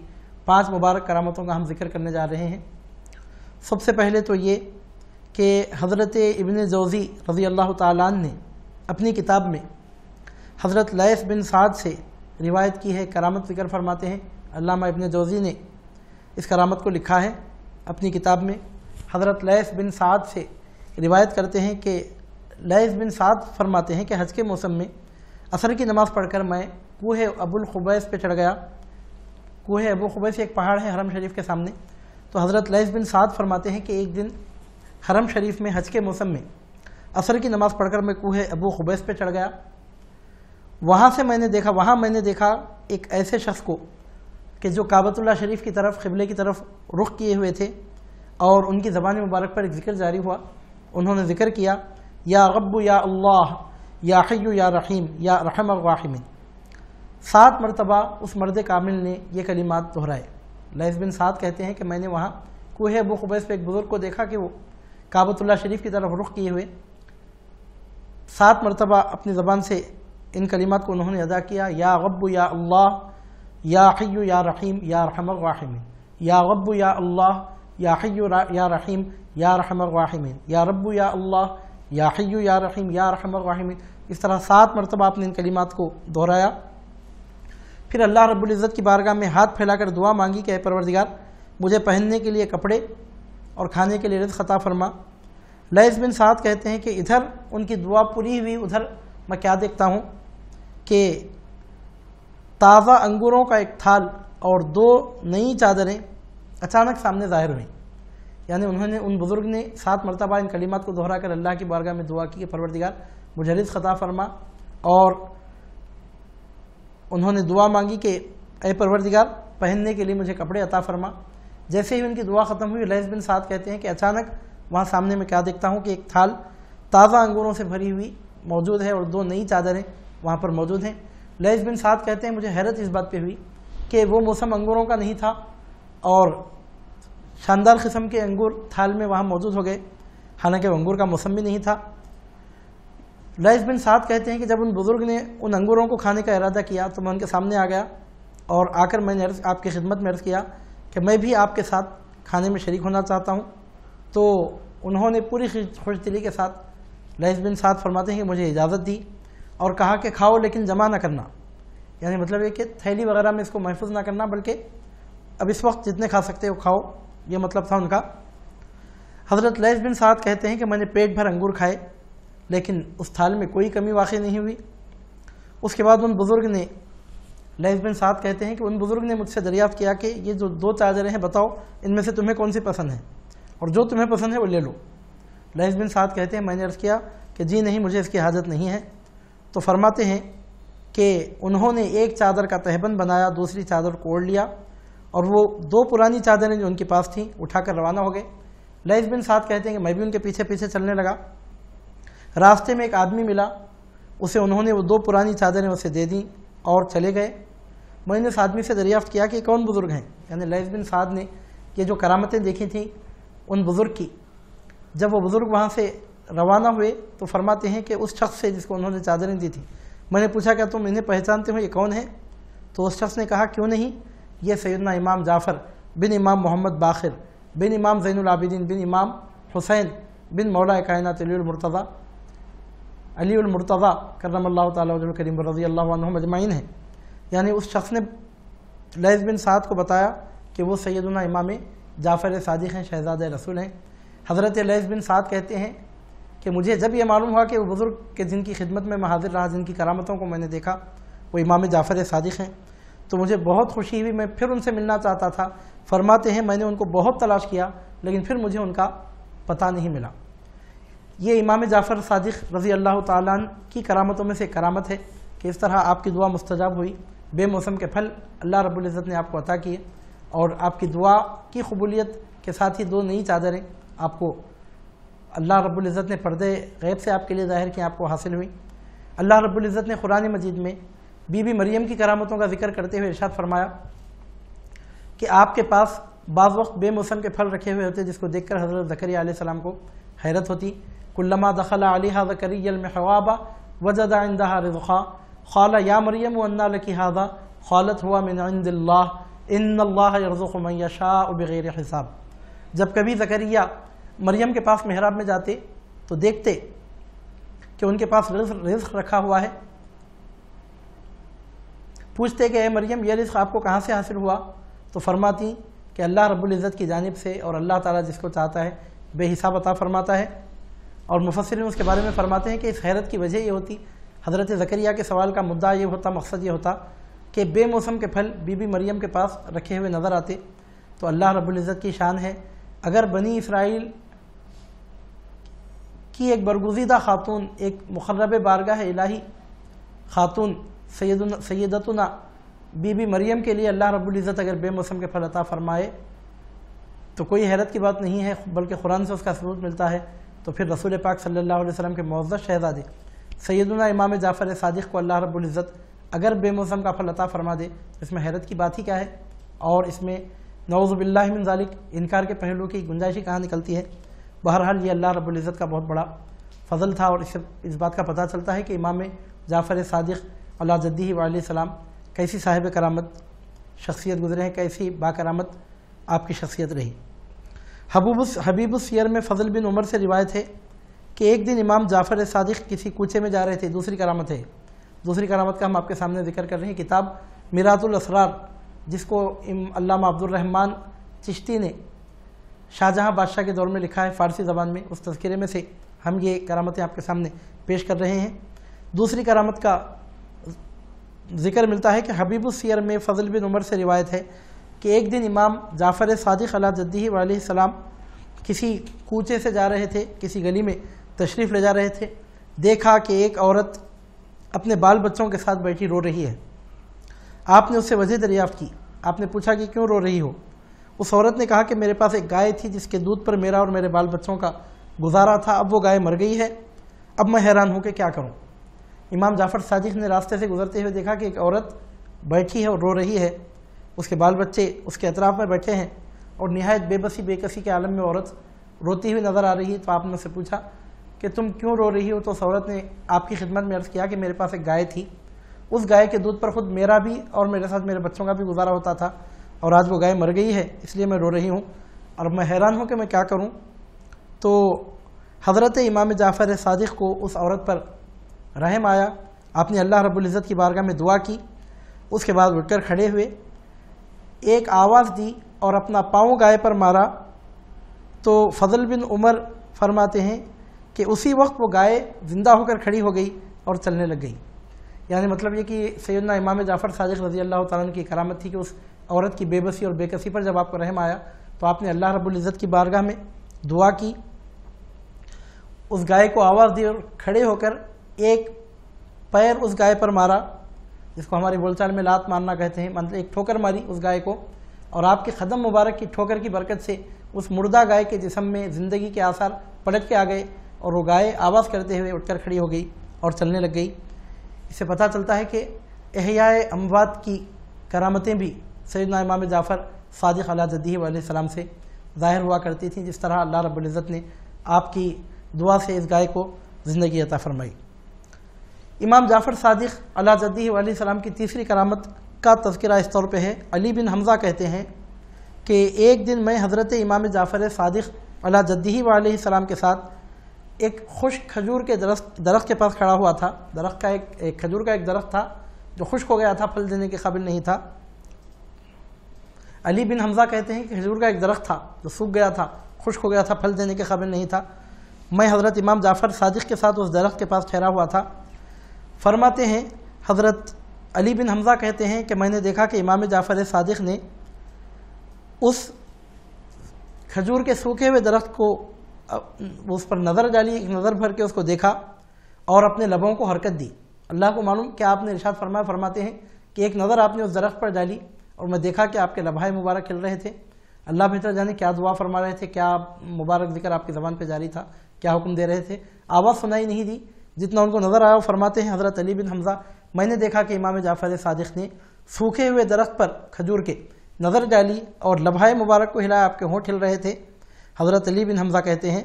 5 مبارک کرامتوں کا ہم ذکر کرنے جا رہے ہیں۔ سب سے پہلے تو یہ کہ حضرت ابن جوزی رضی اللہ تعالیٰ عنہ نے اپنی کتاب میں حضرت لیث بن سعد سے روایت کی ہے، کرامت ذکر فرماتے ہیں۔ علامہ ابن جوزی نے اس کرامت کو لکھا ہے اپنی کتاب میں۔ حضرت لیث بن سعد سے روایت کرتے ہیں کہ لیث بن سعد فرماتے ہیں کہ حج کے موسم میں عصر کی نماز پڑھ کر میں کوہ ابو الخبیث پہ چڑھ گیا۔ کوہ ابو الخبیث ایک پہاڑ ہے حرم شریف کے سامنے۔ تو حضرت لیث بن سعد فرماتے ہیں کہ ایک دن حرم شریف میں حج کے موسم میں عصر کی نماز پڑھ کر میں کوہ ابو الخبیث پہ چڑھ گیا۔ وہاں میں نے دیکھا ایک ایسے شخص کو کہ جو کعبۃ اللہ شریف کی طرف قبلے کی طرف رخ کیے ہوئے تھے، اور ان کی زبان مبارک پر ایک ذکر جاری ہوا۔ انہوں نے ذکر کیا یا رب یا اللہ یا حی یا رحیم یا رحم الراحمین۔ 7 مرتبہ اس مرد کامل نے یہ کلمات دہرائے۔ لیث بن سعد کہتے ہیں کہ میں نے وہاں کوہ ابو الخبیث پہ ایک بزرگ کو دیکھا کہ وہ کعبۃ اللہ شریف کی طرف رخ کیے ہوئے 7 مرتبہ اپنی زبان سے ان کلمات کو انہوں نے ادا کیا، یا رب یا اللہ یا حی یا رحیم یا رحم الراحمین، یا رب یا اللہ یا حی یا رحیم یا رحم الراحمین، یا رب یا اللہ یا حی یا رحیم یا رحم الراحمین۔ اس طرح 7 مرتبہ آپ نے ان کلمات کو دہرایا۔ پھر اللہ رب العزت کی بارگاہ میں ہاتھ پھیلا کر دعا مانگی کہ اے پروردگار مجھے پہننے کے لیے کپڑے اور کھانے کے لیے رزق عطا فرما۔ لیث بن سعد کہتے ہیں کہ ادھر ان کی دعا پوری ہوئی، ادھر میں کیا دیکھتا ہوں کہ تازہ انگوروں کا ایک تھال اور 2 نئی چادریں اچانک سامنے ظاہر ہوئیں۔ یعنی ان بزرگ نے 7 مرتبہ ان کلمات کو دہرا کر اللہ کی بارگاہ میں دعا کی کہ پروردگار مجھے رزق عطا فرما، اور انہوں نے دعا مانگی کہ اے پروردگار پہننے کے لیے مجھے کپڑے عطا فرما۔ جیسے ہی ان کی دعا ختم ہوئی، لیث بن سعد کہتے ہیں کہ اچانک وہاں سامنے میں کیا دیکھتا ہوں کہ ایک تھال تازہ انگوروں سے بھری ہوئی موجود ہے اور 2 نئی چادریں وہاں پر موجود ہیں۔ لیث بن سعد کہتے ہیں مجھے حیرت اس بات پہ ہوئی کہ وہ موسم انگوروں کا نہیں تھا اور شاندار قسم کے انگور تھال میں وہاں موجود ہو گئے، حالانکہ وہ انگور کا موسم بھی نہیں تھا۔ لیث بن سعد کہتے ہیں کہ جب ان بزرگ نے ان انگوروں کو کھانے کا ارادہ کیا تو میں ان کے سامنے آ گیا اور آ کر میں نے آپ کی خدمت میں عرض کیا کہ میں بھی آپ کے ساتھ کھانے میں شریک ہونا چاہتا ہوں۔ تو انہوں نے پوری خوش دلی کے ساتھ لیث بن سعد فرماتے ہیں کہ مجھے اجازت دی اور کہا کہ کھاؤ لیکن جمع نہ کرنا، یعنی مطلب یہ کہ تھیلی وغیرہ میں اس کو محفوظ نہ کرنا، بلکہ اب اس وقت جتنے کھا سکتے ہو کھاؤ، یہ مطلب تھا ان کا۔ حضرت لیث بن سعد کہتے ہیں کہ میں نے پیٹ بھر انگور کھائے لیکن اس تھال میں کوئی کمی واقع نہیں ہوئی۔ اس کے بعد ان بزرگ نے، لیث بن سعد کہتے ہیں کہ ان بزرگ نے مجھ سے دریافت کیا کہ یہ جو 2 چادریں ہیں بتاؤ ان میں سے تمہیں کون سی پسند ہے، اور جو تمہیں پسند ہے وہ لے لو۔ لیث بن سعد کہتے ہیں میں نے عرض کیا کہ جی نہیں، مجھے اس کی حاجت نہیں ہے۔ تو فرماتے ہیں کہ انہوں نے ایک چادر کا تہبند بنایا، دوسری چادر کو اوڑھ لیا، اور وہ 2 پرانی چادریں جو ان کے پاس تھیں اٹھا کر روانہ ہو گئے۔ لیث بن سعد کہتے ہیں کہ میں بھی ان کے پیچھے پیچھے چلنے لگا۔ راستے میں ایک آدمی ملا، اسے انہوں نے وہ 2 پرانی چادریں اسے دے دیں اور چلے گئے۔ میں نے اس آدمی سے دریافت کیا کہ کون بزرگ ہیں، یعنی لیث بن سعد نے یہ جو کرامتیں دیکھی تھیں ان بزرگ کی۔ جب وہ بزرگ وہاں سے روانہ ہوئے تو فرماتے ہیں کہ اس شخص سے جس کو انہوں نے چادریں دی تھیں میں نے پوچھا کہ تم انہیں پہچانتے ہو، یہ کون ہے؟ تو اس شخص نے کہا کیوں نہیں، یہ سیدنا امام جعفر بن امام محمد باقر بن امام زین العابدین بن امام حسین بن مولا کائنات علی المرتضی کرم اللہ تعالیٰ وجہ کریم رضی اللہ عنہم اجمعین ہیں۔ یعنی اس شخص نے لیث بن سعد کو بتایا کہ وہ سیدنا امام جعفر صادق ہیں، شہزادہ رسول ہیں۔ حضرت لیث بن سعد کہتے ہیں کہ مجھے جب یہ معلوم ہوا کہ وہ بزرگ کے جن کی خدمت میں حاضر رہا، جن کی کرامتوں کو میں نے دیکھا وہ امام جعفر صادق ہیں، تو مجھے بہت خوشی ہوئی، میں پھر ان سے ملنا چاہتا تھا۔ فرماتے ہیں میں نے ان کو بہت تلاش کیا لیکن پھر مجھے ان کا پتہ نہیں ملا۔ یہ امام جعفر صادق رضی اللہ تعالیٰ عنہ کی کرامتوں میں سے کرامت ہے کہ اس طرح آپ کی دعا مستجاب ہوئی، بے موسم کے پھل اللہ رب العزت نے آپ کو عطا کیے، اور آپ کی دعا کی قبولیت کے ساتھ ہی 2 نئی چادریں آپ کو اللہ رب العزت نے پردے غیب سے آپ کے لیے ظاہر کی، آپ کو حاصل ہوئی۔ اللہ رب العزت نے قرآن مجید میں بی بی مریم کی کرامتوں کا ذکر کرتے ہوئے ارشاد فرمایا کہ آپ کے پاس بعض وقت بے موسم کے پھل رکھے ہوئے ہوتے جس کو دیکھ کر حضرت زکریا علیہ السلام کو حیرت ہوتی۔ کلما دخل علیہا زکریا المحراب وجد عندها رزقا قال یا مریم انا لک ھذا قالت هو من عند اللہ ان اللہ یرزق من یشاء بغیر حساب۔ جب کبھی زکریا مریم کے پاس محراب میں جاتے تو دیکھتے کہ ان کے پاس رزق رکھا ہوا ہے، پوچھتے کہ اے مریم یہ رزق آپ کو کہاں سے حاصل ہوا؟ تو فرماتی کہ اللہ رب العزت کی جانب سے، اور اللہ تعالیٰ جس کو چاہتا ہے بے حساب عطا فرماتا ہے۔ اور مفسرین اس کے بارے میں فرماتے ہیں کہ اس حیرت کی وجہ یہ ہوتی، حضرت زکریا کے سوال کا مدعا یہ ہوتا، مقصد یہ ہوتا کہ بے موسم کے پھل بی بی مریم کے پاس رکھے ہوئے نظر آتے، تو اللہ رب العزت کی شان ہے اگر بنی اسرائیل کی ایک برگزیدہ خاتون، ایک مقرب بارگاہ الہی خاتون سیدتنا بی بی مریم کے لیے اللہ رب العزت اگر بے موسم کے پھل عطا فرمائے تو کوئی حیرت کی بات نہیں ہے، بلکہ قرآن سے اس کا ثبوت ملتا ہے۔ تو پھر رسول پاک صلی اللہ علیہ وسلم کے معزز شہزادے سیدنا امام جعفر صادق کو اللہ رب العزت اگر بے موسم کا پھل عطا فرما دے، اس میں حیرت کی بات ہی کیا ہے؟ اور اس میں نعوذ باللہ من ذالک انکار کے پہلو کی گنجائش کہاں نکلتی ہے؟ بہرحال یہ اللہ رب العزت کا بہت بڑا فضل تھا، اور اس بات کا پتہ چلتا ہے کہ امام جعفر صادق علی جدہ وعلیہ السلام کیسی صاحب کرامت شخصیت گزرے ہیں، کیسی با کرامت آپ کی شخصیت رہی۔ حبیب السیر میں فضل بن عمر سے روایت ہے کہ ایک دن امام جعفر صادق کسی کوچے میں جا رہے تھے۔ دوسری کرامت ہے، دوسری کرامت کا ہم آپ کے سامنے ذکر کر رہے ہیں، کتاب میراث الاسرار جس کو علامہ عبد الرحمن چشتی نے شاہجہاں بادشاہ کے دور میں لکھا ہے فارسی زبان میں، اس تذکرے میں سے ہم یہ کرامتیں آپ کے سامنے پیش کر رہے ہیں۔ دوسری کرامت کا ذکر ملتا ہے کہ حبیب السیر میں فضل بن عمر سے روایت ہے کہ ایک دن امام جعفر صادق علی جدہ وعلیہ السلام کسی کوچے سے جا رہے تھے، کسی گلی میں تشریف لے جا رہے تھے، دیکھا کہ ایک عورت اپنے بال بچوں کے ساتھ بیٹھی رو رہی ہے۔ آپ نے اس سے وجہ دریافت کی، آپ نے پوچھا کہ کیوں رو رہی ہو؟ اس عورت نے کہا کہ میرے پاس ایک گائے تھی جس کے دودھ پر میرا اور میرے بال بچوں کا گزارا تھا، اب وہ گائے مر گئی ہے، اب میں حیران ہوں کہ کیا کروں۔ امام جعفر صادق نے راستے سے گزرتے ہوئے دیکھا کہ ایک عورت بیٹھی ہے اور رو رہی ہے، اس کے بال بچے اس کے اطراف میں بیٹھے ہیں اور نہایت بے بسی بے کسی کے عالم میں عورت روتی ہوئی نظر آ رہی ہے۔ تو آپ نے اس سے پوچھا کہ تم کیوں رو رہی ہو؟ تو اس عورت نے آپ کی خدمت میں عرض کیا کہ میرے پاس ایک گائے تھی، اس گائے کے دودھ پر خود میرا بھی اور میرے ساتھ میرے بچوں کا بھی گزارا ہوتا تھا، اور آج وہ گائے مر گئی ہے، اس لیے میں رو رہی ہوں اور میں حیران ہوں کہ میں کیا کروں۔ تو حضرت امام جعفر صادق کو اس عورت پر رحم آیا، آپ نے اللہ رب العزت کی بارگاہ میں دعا کی، اس کے بعد اٹھ کر کھڑے ہوئے، ایک آواز دی اور اپنا پاؤں گائے پر مارا۔ تو فضل بن عمر فرماتے ہیں کہ اسی وقت وہ گائے زندہ ہو کر کھڑی ہو گئی اور چلنے لگ گئی۔ یعنی مطلب یہ کہ سیدنا امام جعفر صادق رضی اللہ تعالیٰ عنہ کی کرامت تھی کہ اس عورت کی بے بسی اور بے کسی پر جب آپ کو رحم آیا تو آپ نے اللہ رب العزت کی بارگاہ میں دعا کی، اس گائے کو آواز دی اور کھڑے ہو کر ایک پیر اس گائے پر مارا، جس کو ہماری بول چال میں لات مارنا کہتے ہیں، مطلب ایک ٹھوکر ماری اس گائے کو، اور آپ کے قدم مبارک کی ٹھوکر کی برکت سے اس مردہ گائے کے جسم میں زندگی کے آثار پلٹ کے آ گئے اور وہ گائے آواز کرتے ہوئے اٹھ کر کھڑی ہو گئی اور چلنے لگ گئی۔ اس سے پتہ چلتا ہے کہ احیاء اموات کی کرامتیں بھی سیدنا امام جعفر صادق علی جدہ علیہ السلام سے ظاہر ہوا کرتی تھیں، جس طرح اللہ رب العزت نے آپ کی دعا سے اس گائے کو زندگی عطا فرمائی۔ امام جعفر صادق علی جدہ علیہ السلام کی تیسری کرامت کا تذکرہ اس طور پہ ہے، علی بن حمزہ کہتے ہیں کہ ایک دن میں حضرت امام جعفر صادق علی جدہ علیہ السلام کے ساتھ ایک خشک کھجور کے درخت کے پاس کھڑا ہوا تھا۔ درخت کا ایک کھجور کا ایک درخت تھا جو خشک ہو گیا تھا، پھل دینے کے قابل نہیں تھا۔ علی بن حمزہ کہتے ہیں کہ کھجور کا ایک درخت تھا جو سوکھ گیا تھا، خشک ہو گیا تھا، پھل دینے کے قابل نہیں تھا۔ میں حضرت امام جعفر صادق کے ساتھ اس درخت کے پاس ٹھہرا ہوا تھا۔ فرماتے ہیں حضرت علی بن حمزہ کہتے ہیں کہ میں نے دیکھا کہ امام جعفر صادق نے اس کھجور کے سوکھے ہوئے درخت کو اس پر نظر ڈالی، ایک نظر بھر کے اس کو دیکھا اور اپنے لبوں کو حرکت دی۔ اللہ کو معلوم کہ آپ نے ارشاد فرماتے ہیں کہ ایک نظر آپ نے اس درخت پر ڈالی اور میں دیکھا کہ آپ کے لبھائے مبارک کھل رہے تھے۔ اللہ بہتر جانے کیا دعا فرما رہے تھے، کیا مبارک ذکر آپ کی زبان پہ جاری تھا، کیا حکم دے رہے تھے، آواز سنائی نہیں دی، جتنا ان کو نظر آیا۔ وہ فرماتے ہیں حضرت علی بن حمزہ میں نے دیکھا کہ امام جعفر صادق نے سوکھے ہوئے درخت پر کھجور کے نظر ڈالی اور لبھائے مبارک کو ہلایا، آپ کے ہونٹ ہل رہے تھے۔ حضرت علی بن حمزہ کہتے ہیں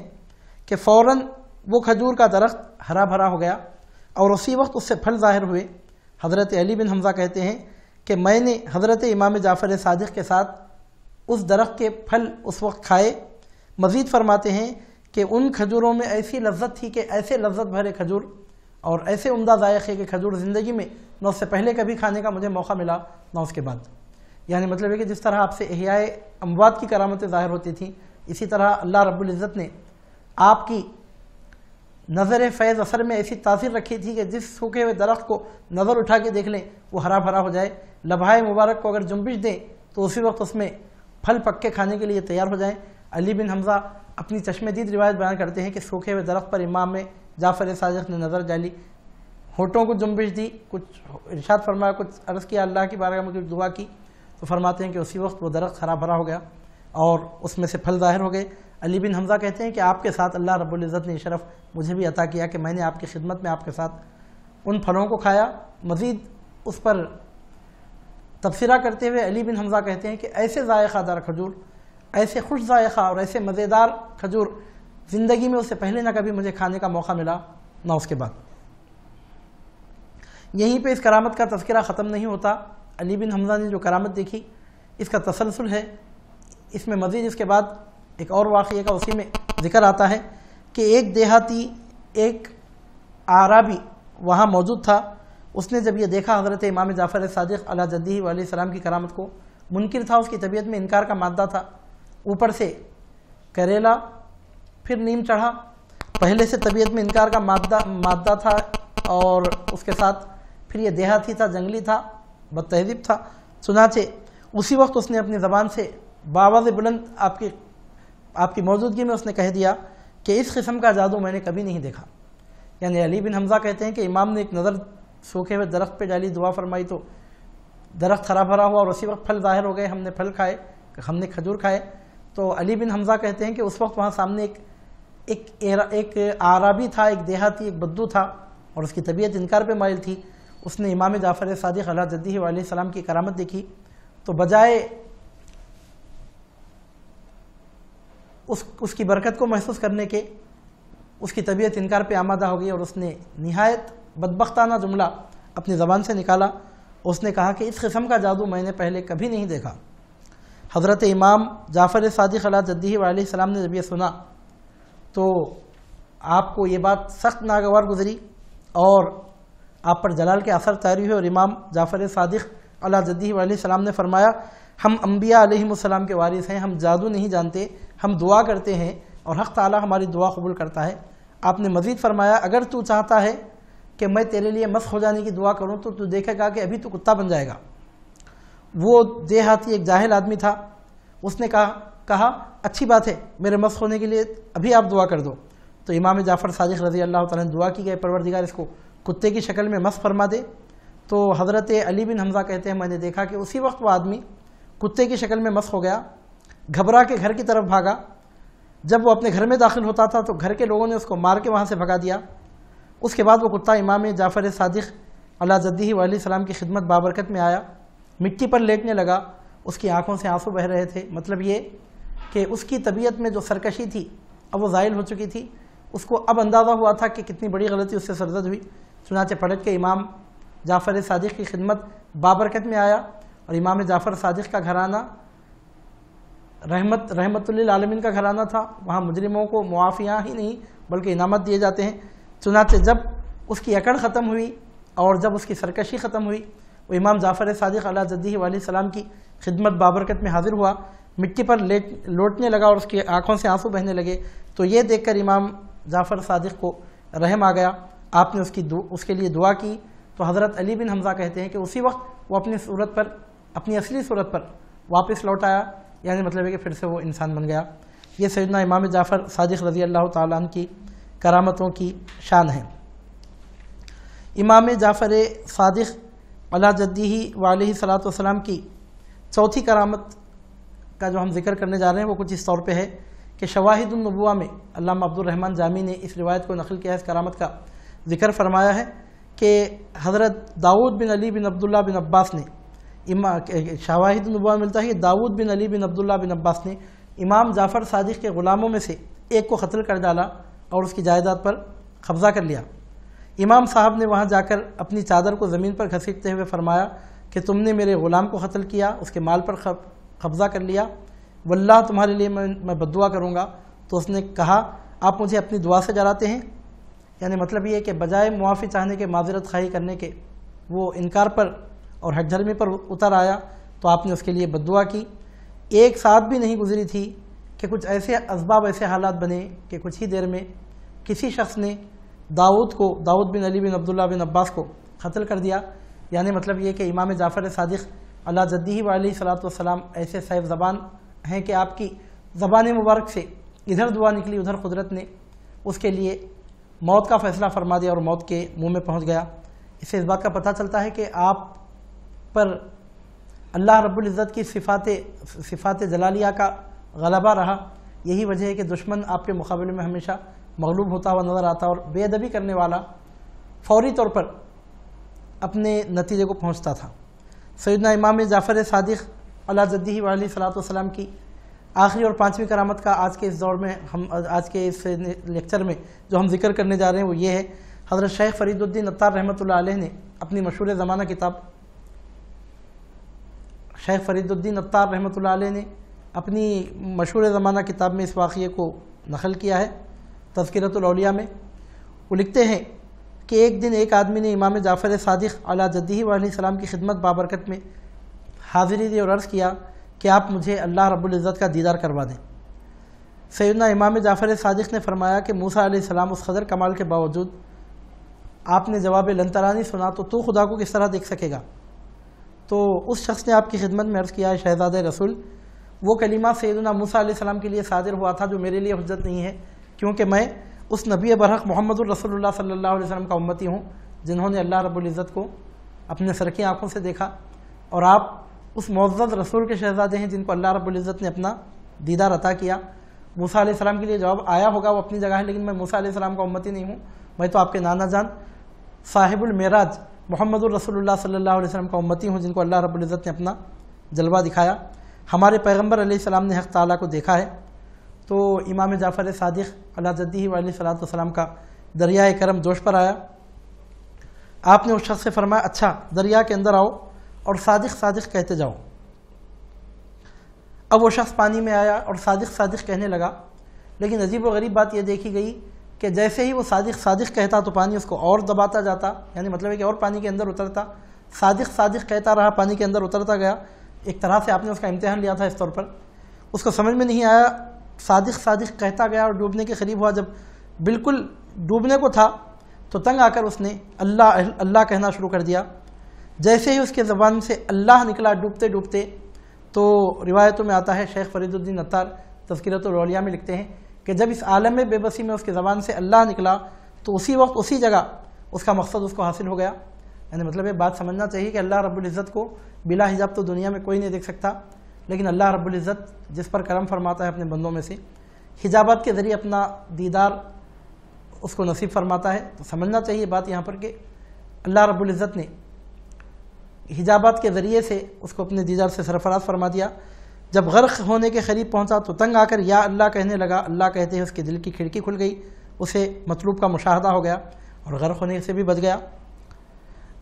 کہ فوراً وہ کھجور کا درخت ہرا بھرا ہو گیا اور اسی وقت اس سے پھل ظاہر ہوئے۔ حضرت علی بن حمزہ کہتے ہیں کہ میں نے حضرت امام جعفر صادق کے ساتھ اس درخت کے پھل اس وقت کھائے۔ مزید فرماتے ہیں کہ ان کھجوروں میں ایسی لذت تھی کہ ایسے لذت بھرے کھجور اور ایسے عمدہ ذائقے کے کھجور زندگی میں نہ اس سے پہلے کبھی کھانے کا مجھے موقع ملا نہ اس کے بعد۔ یعنی مطلب ہے کہ جس طرح آپ سے احیاء اموات کی کرامتیں ظاہر ہوتی تھیں، اسی طرح اللہ رب العزت نے آپ کی نظر فیض اثر میں ایسی تاثیر رکھی تھی کہ جس سوکھے ہوئے درخت کو نظر اٹھا کے دیکھ لیں وہ ہرا بھرا ہو جائے، لبھائے مبارک کو اگر جنبش دیں تو اسی وقت اس میں پھل پک کے کھانے کے لیے تیار ہو جائیں۔ علی بن حمزہ اپنی چشم دید روایت بیان کرتے ہیں کہ سوکھے ہوئے درخت پر امام جعفر صادق نے نظر ڈالی، ہونٹوں کو جنبش دی، کچھ ارشاد فرمایا، کچھ عرض کیا اللہ کی بارگاہ میں کچھ دعا کی، تو فرماتے ہیں کہ اسی وقت وہ درخت ہرا بھرا ہو گیا اور اس میں سے پھل ظاہر ہو گئے۔ علی بن حمزہ کہتے ہیں کہ آپ کے ساتھ اللہ رب العزت نے یہ شرف مجھے بھی عطا کیا کہ میں نے آپ کی خدمت میں آپ کے ساتھ ان پھلوں کو کھایا۔ مزید اس پر تبصرہ کرتے ہوئے علی بن حمزہ کہتے ہیں کہ ایسے ذائقہ دار کھجور، ایسے خوش ذائقہ اور ایسے مزیدار کھجور زندگی میں اس سے پہلے نہ کبھی مجھے کھانے کا موقع ملا نہ اس کے بعد۔ یہیں پہ اس کرامت کا تذکرہ ختم نہیں ہوتا۔ علی بن حمزہ نے جو کرامت دیکھی اس کا تسلسل ہے، اس میں مزید اس کے بعد ایک اور واقعے کا اسی میں ذکر آتا ہے کہ ایک دیہاتی، ایک اعرابی وہاں موجود تھا، اس نے جب یہ دیکھا حضرت امام جعفر صادق علیہ جدہ علیہ السلام کی کرامت کو، منکر تھا، اس کی طبیعت میں انکار کا مادہ تھا، اوپر سے کریلا پھر نیم چڑھا، پہلے سے طبیعت میں انکار کا مادہ تھا اور اس کے ساتھ پھر یہ دیہاتی تھا، جنگلی تھا، بد تہذیب تھا۔ چنانچہ اسی وقت اس نے اپنی زبان سے بآواز بلند آپ کی موجودگی میں اس نے کہہ دیا کہ اس قسم کا جادو میں نے کبھی نہیں دیکھا۔ یعنی علی بن حمزہ کہتے ہیں کہ امام نے ایک نظر سوکھے ہوئے درخت پہ ڈالی، دعا فرمائی تو درخت ہرا بھرا ہوا اور اسی وقت پھل ظاہر ہو گئے، ہم نے پھل کھائے، ہم نے کھجور کھائے۔ تو علی بن حمزہ کہتے ہیں کہ اس وقت وہاں سامنے ایک اعرابی تھا، ایک دیہاتی، ایک بدو تھا اور اس کی طبیعت انکار پہ مائل تھی۔ اس نے امام جعفر صادق علیہ جدہ علیہ السلام کی کرامت دیکھی تو بجائے اس کی برکت کو محسوس کرنے کے اس کی طبیعت انکار پہ آمادہ ہو گئی اور اس نے نہایت بدبختانہ جملہ اپنی زبان سے نکالا۔ اس نے کہا کہ اس قسم کا جادو میں نے پہلے کبھی نہیں دیکھا۔ حضرت امام جعفر صادق علیہ جدہ علیہ السلام نے جب یہ سنا تو آپ کو یہ بات سخت ناگوار گزری اور آپ پر جلال کے اثر طاری ہوئے اور امام جعفر صادق علیہ جدہ علیہ السلام نے فرمایا ہم انبیاء علیہ السلام کے وارث ہیں، ہم جادو نہیں جانتے، ہم دعا کرتے ہیں اور حق تعالی ہماری دعا قبول کرتا ہے۔ آپ نے مزید فرمایا اگر تو چاہتا ہے کہ میں تیرے لیے مسخ ہو جانے کی دعا کروں تو دیکھے گا کہ ابھی تو کتا بن جائے گا۔ وہ دیہاتی ایک جاہل آدمی تھا، اس نے کہا اچھی بات ہے، میرے مسخ ہونے کے لیے ابھی آپ دعا کر دو۔ تو امام جعفر صادق رضی اللہ تعالیٰ نے دعا کی گئے پروردگار اس کو کتے کی شکل میں مسخ فرما دے۔ تو حضرت علی بن حمزہ کہتے ہیں میں نے دیکھا کہ اسی وقت وہ آدمی کتے کی شکل میں مسخ ہو گیا، گھبرا کے گھر کی طرف بھاگا۔ جب وہ اپنے گھر میں داخل ہوتا تھا تو گھر کے لوگوں نے اس کو مار کے وہاں سے بھگا دیا۔ اس کے بعد وہ کتا امام جعفر صادق علیہ جدہ علیہ السلام کی خدمت بابرکت میں آیا، مٹی پر لیٹنے لگا، اس کی آنکھوں سے آنسو بہہ رہے تھے۔ مطلب یہ کہ اس کی طبیعت میں جو سرکشی تھی اب وہ زائل ہو چکی تھی، اس کو اب اندازہ ہوا تھا کہ کتنی بڑی غلطی اس سے سرزد ہوئی۔ چنانچہ پلٹ کے امام جعفر صادق کی خدمت بابرکت میں آیا اور امام جعفر صادق کا گھرانہ رحمت للعالمین کا گھرانہ تھا، وہاں مجرموں کو معافیاں ہی نہیں بلکہ انعامات دیے جاتے ہیں۔ چنانچہ جب اس کی اکڑ ختم ہوئی اور جب اس کی سرکشی ختم ہوئی، وہ امام جعفر صادق علیہ جدہ علیہ السلام کی خدمت بابرکت میں حاضر ہوا، مٹی پر لوٹنے لگا اور اس کی آنکھوں سے آنسو بہنے لگے۔ تو یہ دیکھ کر امام جعفر صادق کو رحم آ گیا، آپ نے اس کے لیے دعا کی۔ تو حضرت علی بن حمزہ کہتے ہیں کہ اسی وقت وہ اپنی اصلی صورت پر واپس لوٹ آیا، یعنی مطلب ہے کہ پھر سے وہ انسان بن گیا۔ یہ سیدنا امام جعفر صادق رضی اللہ تعالیٰ عنہ کی کرامتوں کی شان ہے۔ امام جعفر صادق علیہ جدہ علیہ صلاۃ والسلام کی چوتھی کرامت کا جو ہم ذکر کرنے جا رہے ہیں وہ کچھ اس طور پہ ہے کہ شواہد النبوہ میں علامہ عبد الرحمن جامی نے اس روایت کو نقل کیا ہے، اس کرامت کا ذکر فرمایا ہے کہ حضرت داؤد بن علی بن عبداللہ بن عباس نے شواہد النبوہ میں ملتا ہے کہ داؤد بن علی بن عبداللہ بن عباس نے امام جعفر صادق کے غلاموں میں سے ایک کو قتل کر ڈالا اور اس کی جائیداد پر قبضہ کر لیا۔ امام صاحب نے وہاں جا کر اپنی چادر کو زمین پر گھسیٹتے ہوئے فرمایا کہ تم نے میرے غلام کو قتل کیا، اس کے مال پر قبضہ کر لیا، واللہ تمہارے لیے میں بددعا کروں گا۔ تو اس نے کہا آپ مجھے اپنی دعا سے ڈراتے ہیں، یعنی مطلب یہ کہ بجائے معافی چاہنے کے، معذرت خواہی کرنے کے، وہ انکار پر اور ہٹ دھرمی پر اتر آیا تو آپ نے اس کے لیے بددعا کی۔ ایک ساتھ بھی نہیں گزری تھی کہ کچھ ایسے اسباب، ایسے حالات بنے کہ کچھ ہی دیر میں کسی شخص نے داؤد بن علی بن عبداللہ بن عباس کو قتل کر دیا. یعنی مطلب یہ کہ امام جعفر صادق علی جدہ و علیہ الصلوۃ والسلام ایسے صاحب زبان ہیں کہ آپ کی زبان مبارک سے ادھر دعا نکلی ادھر قدرت نے اس کے لیے موت کا فیصلہ فرما دیا اور موت کے منہ میں پہنچ گیا. اس سے اس بات کا پتہ چلتا ہے کہ آپ پر اللہ رب العزت کی صفات جلالیہ کا غلبہ رہا. یہی وجہ ہے کہ دشمن آپ کے مقابلے میں ہمیشہ مغلوب ہوتا ہوا نظر آتا اور بے ادبی کرنے والا فوری طور پر اپنے نتیجے کو پہنچتا تھا. سیدنا امام جعفر صادق علی جدہ و علیہ الصلوۃ والسلام کی آخری اور 5ویں کرامت کا آج کے اس دور میں آج کے اس لیکچر میں جو ہم ذکر کرنے جا رہے ہیں وہ یہ ہے. حضرت شیخ فرید الدین عطار رحمۃ اللہ علیہ نے اپنی مشہور زمانہ کتاب شیخ فرید الدین عطار رحمۃ اللہ علیہ نے اپنی مشہور زمانہ کتاب میں اس واقعے کو نقل کیا ہے تذکرۃ الاولیاء میں. وہ لکھتے ہیں کہ ایک دن ایک آدمی نے امام جعفر صادق علی جدہ و علیہ السلام کی خدمت بابرکت میں حاضری دی اور عرض کیا کہ آپ مجھے اللہ رب العزت کا دیدار کروا دیں. سیدنا امام جعفر صادق نے فرمایا کہ موسیٰ علیہ السلام اس قدر کمال کے باوجود آپ نے جواب لن ترانی سنا تو خدا کو کس طرح دیکھ سکے گا. تو اس شخص نے آپ کی خدمت میں عرض کیا ہے شہزاد رسول وہ کلمہ سیدنا موسیٰ علیہ السلام کے لیے صادر ہوا تھا جو میرے لیے حجت نہیں ہے کیونکہ میں اس نبی برحق محمد الرسول اللہ صلی اللہ علیہ وسلم کا امتی ہوں جنہوں نے اللہ رب العزت کو اپنے سر کی آنکھوں سے دیکھا اور آپ اس معزز رسول کے شہزادے ہیں جن کو اللہ رب العزت نے اپنا دیدار عطا کیا. موسیٰ علیہ السلام کے لیے جواب آیا ہوگا وہ اپنی جگہ ہے لیکن میں موسیٰ علیہ السلام کا امتی نہیں ہوں. میں تو آپ کے نانا جان صاحب المعراج محمد الرسول اللہ صلی اللہ علیہ وسلم کا امتی ہوں جن کو اللہ رب العزت نے اپنا جلوہ دکھایا. ہمارے پیغمبر علیہ السلام نے حق تعالیٰ کو دیکھا ہے. تو امام جعفر صادق علی جدہ و علیہ الصلوۃ والسلام کا دریائے کرم جوش پر آیا. آپ نے اس شخص سے فرمایا اچھا دریا کے اندر آؤ اور صادق صادق کہتے جاؤ. اب وہ شخص پانی میں آیا اور صادق صادق کہنے لگا لیکن عجیب و غریب بات یہ دیکھی گئی کہ جیسے ہی وہ صادق صادق کہتا تو پانی اس کو اور دباتا جاتا. یعنی مطلب ہے کہ اور پانی کے اندر اترتا. صادق صادق کہتا رہا پانی کے اندر اترتا گیا. ایک طرح سے آپ نے اس کا امتحان لیا تھا اس طور پر. اس کو سمجھ میں نہیں آیا صادق صادق کہتا گیا اور ڈوبنے کے قریب ہوا. جب بالکل ڈوبنے کو تھا تو تنگ آ کر اس نے اللہ اللہ کہنا شروع کر دیا. جیسے ہی اس کے زبان سے اللہ نکلا ڈوبتے ڈوبتے تو روایتوں میں آتا ہے شیخ فرید الدین عطار تذکرۃ الاولیاء میں لکھتے ہیں کہ جب اس عالم میں بے بسی میں اس کے زبان سے اللہ نکلا تو اسی وقت اسی جگہ اس کا مقصد اس کو حاصل ہو گیا. یعنی مطلب یہ بات سمجھنا چاہیے کہ اللہ رب العزت کو بلا حجاب تو دنیا میں کوئی نہیں دیکھ سکتا لیکن اللہ رب العزت جس پر کرم فرماتا ہے اپنے بندوں میں سے حجابات کے ذریعے اپنا دیدار اس کو نصیب فرماتا ہے. تو سمجھنا چاہیے بات یہاں پر کہ اللہ رب العزت نے حجابات کے ذریعے سے اس کو اپنے دیدار سے سرفراز فرما دیا. جب غرق ہونے کے قریب پہنچا تو تنگ آ کر یا اللہ کہنے لگا. اللہ کہتے ہیں اس کے دل کی کھڑکی کھل گئی. اسے مطلوب کا مشاہدہ ہو گیا اور غرق ہونے سے بھی بچ گیا.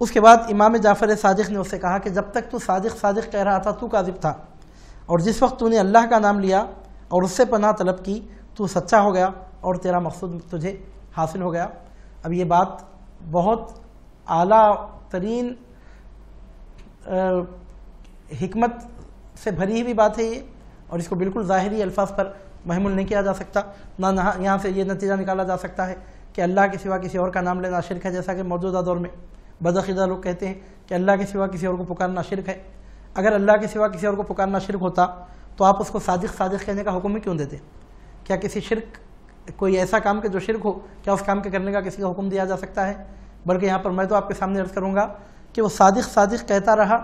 اس کے بعد امام جعفر صادق نے اس سے کہا کہ جب تک تو صادق صادق کہہ رہا تھا تو کاذب تھا اور جس وقت تو نے اللہ کا نام لیا اور اس سے پناہ طلب کی تو سچا ہو گیا اور تیرا مقصود تجھے حاصل ہو گیا. اب یہ بات بہت اعلیٰ ترین حکمت سے بھری ہوئی بات ہے یہ اور اس کو بالکل ظاہری الفاظ پر محمول نہیں کیا جا سکتا. نہ یہاں سے یہ نتیجہ نکالا جا سکتا ہے کہ اللہ کے سوا کسی اور کا نام لینا شرک ہے جیسا کہ موجودہ دور میں بدعقیدہ لوگ کہتے ہیں کہ اللہ کے سوا کسی اور کو پکارنا شرک ہے. اگر اللہ کے سوا کسی اور کو پکارنا شرک ہوتا تو آپ اس کو صادق صادق کہنے کا حکم ہی کیوں دیتے؟ کیا کسی شرک کوئی ایسا کام کہ جو شرک ہو کیا اس کام کے کرنے کا کسی کا حکم دیا جا سکتا ہے؟ بلکہ یہاں پر میں تو آپ کے سامنے عرض کروں گا کہ وہ صادق صادق کہتا رہا.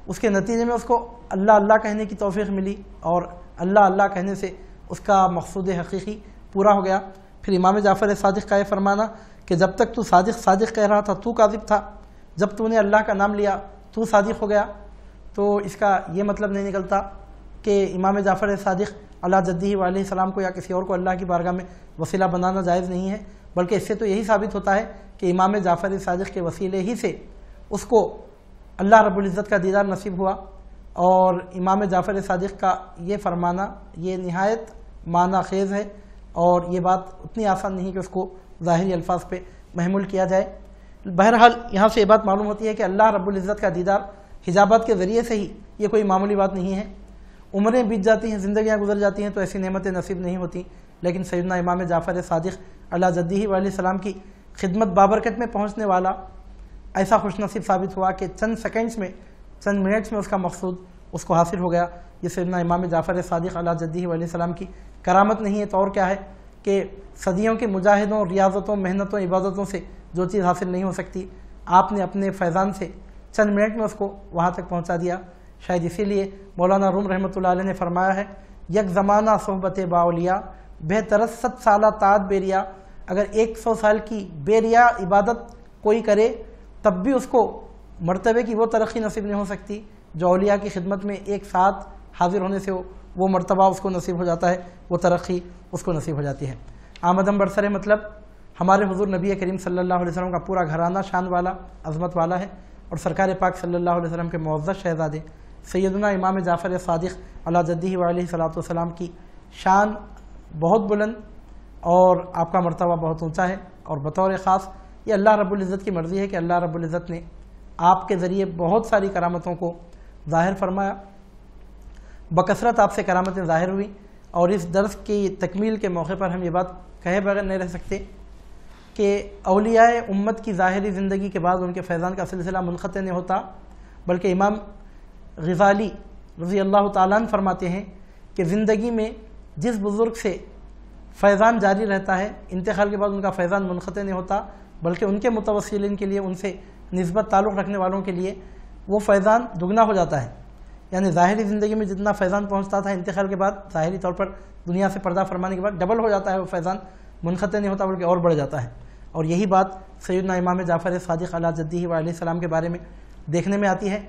اس کے نتیجے میں اس کو اللہ اللہ کہنے کی توفیق ملی اور اللہ اللہ کہنے سے اس کا مقصود حقیقی پورا ہو گیا. پھر امام جعفر صادق کا یہ فرمانا کہ جب تک تو صادق صادق کہہ رہا تھا تو کاذب تھا, جب تو نے اللہ کا نام لیا تو صادق ہو گیا. تو اس کا یہ مطلب نہیں نکلتا کہ امام جعفر صادق علی جدہ و علیہ السلام کو یا کسی اور کو اللہ کی بارگاہ میں وسیلہ بنانا جائز نہیں ہے, بلکہ اس سے تو یہی ثابت ہوتا ہے کہ امام جعفر صادق کے وسیلے ہی سے اس کو اللہ رب العزت کا دیدار نصیب ہوا. اور امام جعفر صادق کا یہ فرمانا یہ نہایت معنی خیز ہے اور یہ بات اتنی آسان نہیں کہ اس کو ظاہری الفاظ پہ محمول کیا جائے. بہرحال یہاں سے یہ بات معلوم ہوتی ہے کہ اللہ رب العزت کا دیدار حجابات کے ذریعے سے ہی یہ کوئی معمولی بات نہیں ہے. عمریں بیت جاتی ہیں, زندگیاں گزر جاتی ہیں تو ایسی نعمتیں نصیب نہیں ہوتی, لیکن سیدنا امام جعفر صادق علی جدہ و علیہ السلام کی خدمت بابرکت میں پہنچنے والا ایسا خوش نصیب ثابت ہوا کہ چند سیکنڈز میں چند منٹس میں اس کا مقصود اس کو حاصل ہو گیا. یہ سیدنا امام جعفر صادق علیہ جدہ علیہ السلام کی کرامت نہیں ہے تو اور کیا ہے کہ صدیوں کے مجاہدوں، ریاضتوں، محنتوں، عبادتوں سے جو چیز حاصل نہیں ہو سکتی آپ نے اپنے فیضان سے چند منٹ میں اس کو وہاں تک پہنچا دیا. شاید اسی لیے مولانا روم رحمۃ اللہ علیہ نے فرمایا ہے یک زمانہ صحبت باولیاء بہترس 7 سالہ طاعت بیریا. اگر 100 سال کی بیریا عبادت کوئی کرے تب بھی اس کو مرتبے کی وہ ترقی نصیب نہیں ہو سکتی جو اولیاء کی خدمت میں ایک ساتھ حاضر ہونے سے وہ مرتبہ اس کو نصیب ہو جاتا ہے، وہ ترقی اس کو نصیب ہو جاتی ہے. آمدم برسر مطلب ہمارے حضور نبی کریم صلی اللہ علیہ وسلم کا پورا گھرانہ شان والا، عظمت والا ہے، اور سرکار پاک صلی اللہ علیہ وسلم کے معزز شہزادے سیدنا امام جعفر صادق علیہ جدہ علیہ الصلوۃ والسلام کی شان بہت بلند اور آپ کا مرتبہ بہت اونچا ہے. اور بطور خاص یہ اللہ رب العزت کی مرضی ہے کہ اللہ رب العزت نے آپ کے ذریعے بہت ساری کرامتوں کو ظاہر فرمایا. بکثرت آپ سے کرامتیں ظاہر ہوئی، اور اس درس کی تکمیل کے موقع پر ہم یہ بات کہے بغیر نہیں رہ سکتے کہ اولیاء امت کی ظاہری زندگی کے بعد ان کے فیضان کا سلسلہ منقطع نہیں ہوتا، بلکہ امام غزالی رضی اللہ تعالیٰ عنہ فرماتے ہیں کہ زندگی میں جس بزرگ سے فیضان جاری رہتا ہے انتقال کے بعد ان کا فیضان منقطع نہیں ہوتا، بلکہ ان کے متوسلین کے لیے، ان سے نسبت تعلق رکھنے والوں کے لیے وہ فیضان دگنا ہو جاتا ہے. یعنی ظاہری زندگی میں جتنا فیضان پہنچتا تھا انتقال کے بعد ظاہری طور پر دنیا سے پردہ فرمانے کے بعد ڈبل ہو جاتا ہے، وہ فیضان منقطع نہیں ہوتا بلکہ اور بڑھ جاتا ہے. اور یہی بات سیدنا امام جعفر صادق علیہ جدہ علیہ السلام کے بارے میں دیکھنے میں آتی ہے.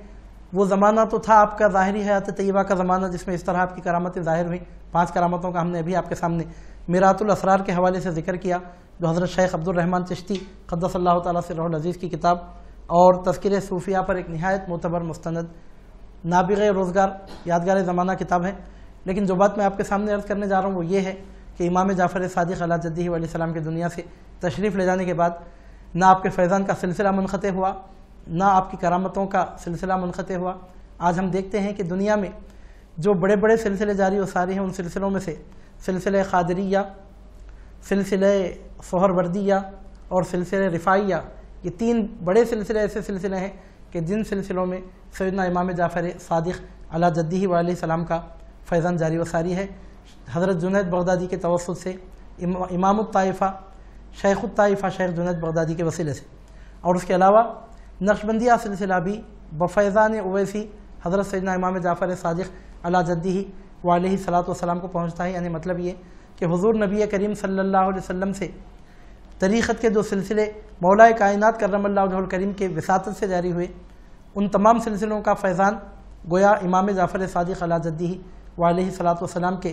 وہ زمانہ تو تھا آپ کا ظاہری حیات طیبہ کا زمانہ جس میں اس طرح آپ کی کرامتیں ظاہر ہوئیں. 5 کرامتوں کا ہم نے ابھی آپ کے سامنے میرات الاسرار کے حوالے سے ذکر کیا، جو حضرت شیخ عبد الرحمن چشتی قدس اللہ تعالیٰ سرہ العزیز کی کتاب اور تذکرہ صوفیہ پر ایک نہایت معتبر مستند نابغ روزگار یادگار زمانہ کتاب ہے. لیکن جو بات میں آپ کے سامنے عرض کرنے جا رہا ہوں وہ یہ ہے کہ امام جعفر صادق علیہ جدہ علیہ السلام کے دنیا سے تشریف لے جانے کے بعد نہ آپ کے فیضان کا سلسلہ منقطع ہوا، نہ آپ کی کرامتوں کا سلسلہ منقطع ہوا. آج ہم دیکھتے ہیں کہ دنیا میں جو بڑے بڑے سلسلے جاری و ساری ہیں ان سلسلوں میں سے سلسلہ قادریہ، سلسلہ سہروردیہ اور سلسلہ رفاعیہ، یہ 3 بڑے سلسلے ایسے سلسلے ہیں کہ جن سلسلوں میں سیدنا امام جعفر صادق علیہ جدہ علیہ السلام کا فیضان جاری و ساری ہے. حضرت جنید بغدادی کے توسط سے امام الطائفہ شیخ الطائفہ شیخ جنید بغدادی کے وسیلے سے، اور اس کے علاوہ نقشبندیہ سلسلہ بھی بفیضان اویسی حضرت سیدنا امام جعفر صادق علیہ جدہ علیہ الصلوۃ والسلام کو پہنچتا ہے. یعنی مطلب یہ کہ حضور نبی کریم صلی اللہ علیہ وسلم سے طریقت کے جو سلسلے مولا کائنات کرم اللہ وجہہ الکریم کے وساطت سے جاری ہوئے ان تمام سلسلوں کا فیضان گویا امام جعفر صادق علیہ جدہ علیہ الصلوۃ والسلام کے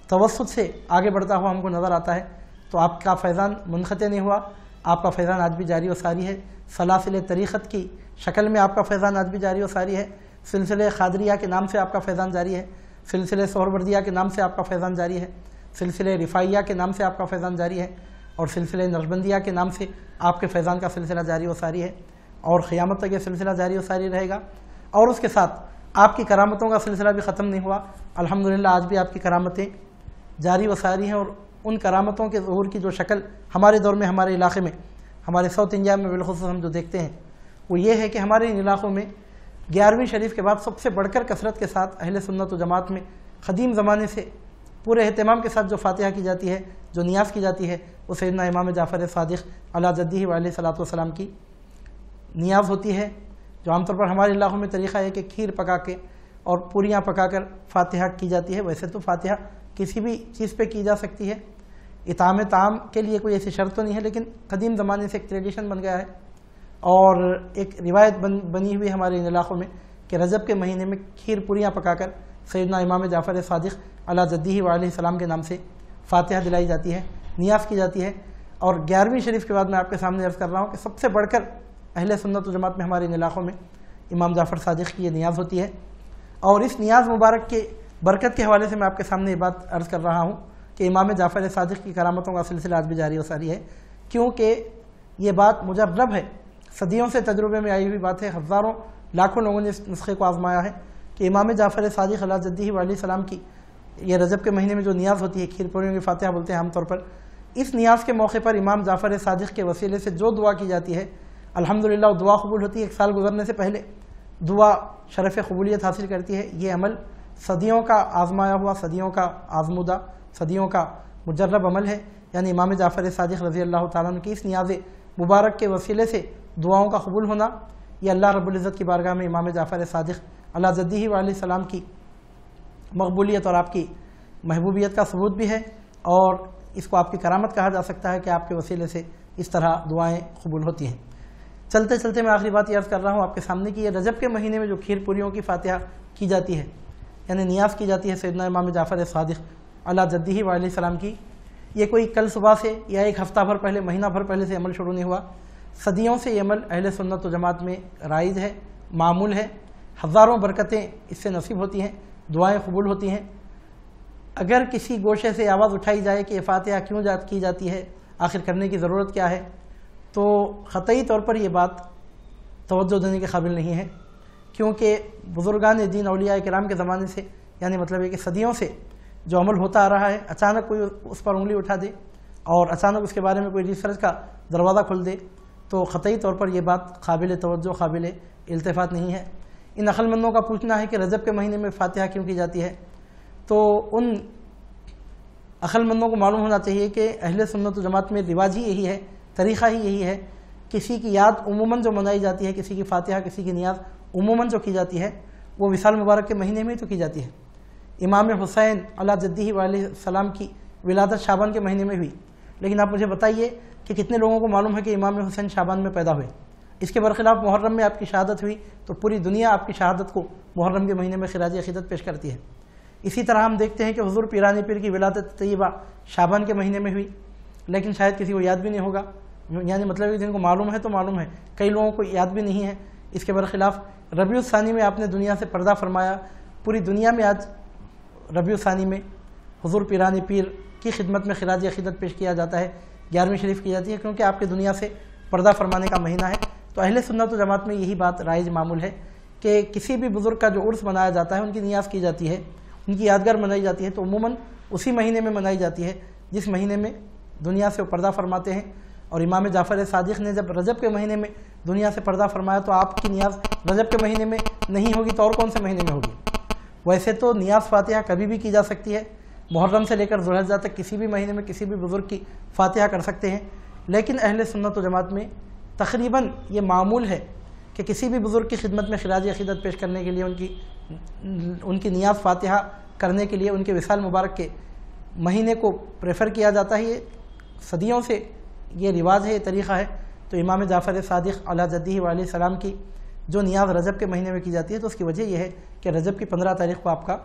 توسط سے آگے بڑھتا ہوا ہم کو نظر آتا ہے. تو آپ کا فیضان منقطع نہیں ہوا، آپ کا فیضان آج بھی جاری و ساری ہے. سلاسل طریقت کی شکل میں آپ کا فیضان آج بھی جاری و ساری ہے. سلسلہ قادریہ کے نام سے آپ کا فیضان جاری ہے، سلسلہ سہروردیہ کے نام سے آپ کا فیضان جاری ہے، سلسلہ رفاعیہ کے نام سے آپ کا فیضان جاری ہے، اور سلسلہ نقشبندیہ کے نام سے آپ کے فیضان کا سلسلہ جاری و ساری ہے، اور قیامت تک یہ سلسلہ جاری و ساری رہے گا. اور اس کے ساتھ آپ کی کرامتوں کا سلسلہ بھی ختم نہیں ہوا. الحمدللہ آج بھی آپ کی کرامتیں جاری و ساری ہیں، اور ان کرامتوں کے ظہور کی جو شکل ہمارے دور میں ہمارے علاقے میں ہمارے ساؤتھ انڈیا میں بالخصوص ہم جو دیکھتے ہیں وہ یہ ہے کہ ہمارے ان علاقوں میں 11ویں شریف کے بعد سب سے بڑھ کر کثرت کے ساتھ اہل سنت و جماعت میں قدیم زمانے سے پورے اہتمام کے ساتھ جو فاتحہ کی جاتی ہے، جو نیاز کی جاتی ہے، وہ سیدنا امام جعفر صادق علیہ جدہ علیہ الصلوۃ والسلام کی نیاز ہوتی ہے. جو عام طور پر ہمارے علاقوں میں طریقہ ہے کہ کھیر پکا کے اور پوریاں پکا کر فاتحہ کی جاتی ہے. ویسے تو فاتحہ کسی بھی چیز پہ کی جا سکتی ہے، اطعام طعام کے لیے کوئی ایسی شرط تو نہیں ہے، لیکن قدیم زمانے سے ایک ٹریڈیشن بن گیا ہے اور ایک روایت بنی ہوئی ہمارے ان علاقوں میں کہ رجب کے مہینے میں کھیر پوریاں پکا کر سیدنا امام جعفر صادق علیہ جدہ علیہ السلام کے نام سے فاتحہ دلائی جاتی ہے، نیاز کی جاتی ہے. اور 11ویں شریف کے بعد میں آپ کے سامنے عرض کر رہا ہوں کہ سب سے بڑھ کر اہل سنت و جماعت میں ہمارے ان علاقوں میں امام جعفر صادق کی یہ نیاز ہوتی ہے. اور اس نیاز مبارک کے برکت کے حوالے سے میں آپ کے سامنے یہ بات عرض کر رہا ہوں کہ امام جعفر صادق کی کرامتوں کا سلسلہ آج بھی جاری و ساری ہے، کیونکہ یہ بات مجرب ہے، صدیوں سے تجربے میں آئی ہوئی بات ہے. ہزاروں لاکھوں لوگوں نے اس نسخے کو آزمایا ہے کہ امام جعفر صادق علیہ جدہ علیہ السلام کی یہ رجب کے مہینے میں جو نیاز ہوتی ہے، کھیر پوریوں کی فاتحہ بولتے ہیں عام طور پر، اس نیاز کے موقع پر امام جعفر صادق کے وسیلے سے جو دعا کی جاتی ہے الحمدللہ وہ دعا قبول ہوتی ہے، 1 سال گزرنے سے پہلے دعا شرف قبولیت حاصل کرتی ہے۔ یہ عمل صدیوں کا آزمایا ہوا، صدیوں کا آزمودہ، صدیوں کا مجرب عمل ہے، یعنی امام جعفر صادق رضی اللہ تعالیٰ عنہ کی اس نیاز مبارک کے وسیلے سے دعاؤں کا قبول ہونا، یہ اللہ رب العزت کی بارگاہ میں امام جعفر صادق علی جدہ و علیہ السلام کی مقبولیت اور آپ کی محبوبیت کا ثبوت بھی ہے، اور اس کو آپ کی کرامت کہا جا سکتا ہے کہ آپ کے وسیلے سے اس طرح دعائیں قبول ہوتی ہیں۔ چلتے چلتے میں آخری بات یہ عرض کر رہا ہوں آپ کے سامنے کہ یہ رجب کے مہینے میں جو کھیر پوریوں کی فاتحہ کی جاتی ہے، یعنی نیاز کی جاتی ہے سیدنا امام جعفر صادق علی جدہ و علیہ السلام کی، یہ کوئی کل صبح سے یا ایک ہفتہ بھر پہلے، مہینہ بھر پہلے سے عمل شروع نہیں ہوا، صدیوں سے یہ عمل اہل سنت و جماعت میں رائج ہے، معمول ہے، ہزاروں برکتیں اس سے نصیب ہوتی ہیں، دعائیں قبول ہوتی ہیں۔ اگر کسی گوشے سے آواز اٹھائی جائے کہ یہ فاتحہ کیوں کی جاتی ہے، آخر کرنے کی ضرورت کیا ہے، تو قطعی طور پر یہ بات توجہ دینے کے قابل نہیں ہے، کیونکہ بزرگان دین اولیاء کرام کے زمانے سے، یعنی مطلب ہے کہ صدیوں سے جو عمل ہوتا آ رہا ہے، اچانک کوئی اس پر انگلی اٹھا دے اور اچانک اس کے بارے میں کوئی ریسرچ کا دروازہ کھول دے تو قطعی طور پر یہ بات قابل توجہ، قابل التفات نہیں ہے۔ ان عقل مندوں کا پوچھنا ہے کہ رجب کے مہینے میں فاتحہ کیوں کی جاتی ہے، تو ان عقل مندوں کو معلوم ہونا چاہیے کہ اہل سنت و جماعت میں رواج ہی یہی ہے، طریقہ ہی یہی ہے، کسی کی یاد عموماً جو منائی جاتی ہے، کسی کی فاتحہ، کسی کی نیاز عموماً جو کی جاتی ہے وہ وصال مبارک کے مہینے میں ہی تو کی جاتی ہے۔ امام حسین علی جدہ و علیہ السلام کی ولادت شعبان کے مہینے میں ہوئی، لیکن آپ مجھے بتائیے کہ کتنے لوگوں کو معلوم ہے کہ امام حسین شعبان میں پیدا ہوئے؟ اس کے برخلاف محرم میں آپ کی شہادت ہوئی تو پوری دنیا آپ کی شہادت کو محرم کے مہینے میں خراج عقیدت پیش کرتی ہے۔ اسی طرح ہم دیکھتے ہیں کہ حضور پیرانی پیر کی ولادت طیبہ شعبان کے مہینے میں ہوئی، لیکن شاید کسی کو یاد بھی نہیں ہوگا، یعنی مطلب جن کو معلوم ہے تو معلوم ہے، کئی لوگوں کو یاد بھی نہیں ہے۔ اس کے برخلاف ربیع الثانی میں آپ نے دنیا سے پردہ فرمایا، پوری دنیا میں آج ربیع الثانی میں حضور پیرانی پیر کی خدمت میں خراج عقیدت پیش کیا جاتا ہے، 11ویں شریف کی جاتی ہے، کیونکہ آپ کے دنیا سے پردہ فرمانے کا مہینہ ہے۔ تو اہل سنت و جماعت میں یہی بات رائج معمول ہے کہ کسی بھی بزرگ کا جو عرس منایا جاتا ہے، ان کی نیاز کی جاتی ہے، ان کی یادگار منائی جاتی ہے، تو عموماً اسی مہینے میں منائی جاتی ہے جس مہینے میں دنیا سے وہ پردہ فرماتے ہیں۔ اور امام جعفر صادق نے جب رجب کے مہینے میں دنیا سے پردہ فرمایا تو آپ کی نیاز رجب کے مہینے میں نہیں ہوگی تو اور کون سے مہینے میں ہوگی؟ ویسے تو نیاز فاتحہ کبھی بھی کی جا سکتی ہے، محرم سے لے کر ذوالحجہ تک کسی بھی مہینے میں کسی بھی بزرگ کی فاتحہ کر سکتے ہیں، لیکن اہل سنت و جماعت میں تقریباً یہ معمول ہے کہ کسی بھی بزرگ کی خدمت میں خراج عقیدت پیش کرنے کے لیے، ان کی نیاز فاتحہ کرنے کے لیے ان کے وصال مبارک کے مہینے کو پریفر کیا جاتا ہے۔ یہ صدیوں سے یہ رواج ہے، یہ طریقہ ہے۔ تو امام جعفر صادق علی جدہ و علیہ السلام کی جو نیاز رجب کے مہینے میں کی جاتی ہے تو اس کی وجہ یہ ہے کہ رجب کی 15 تاریخ کو آپ کا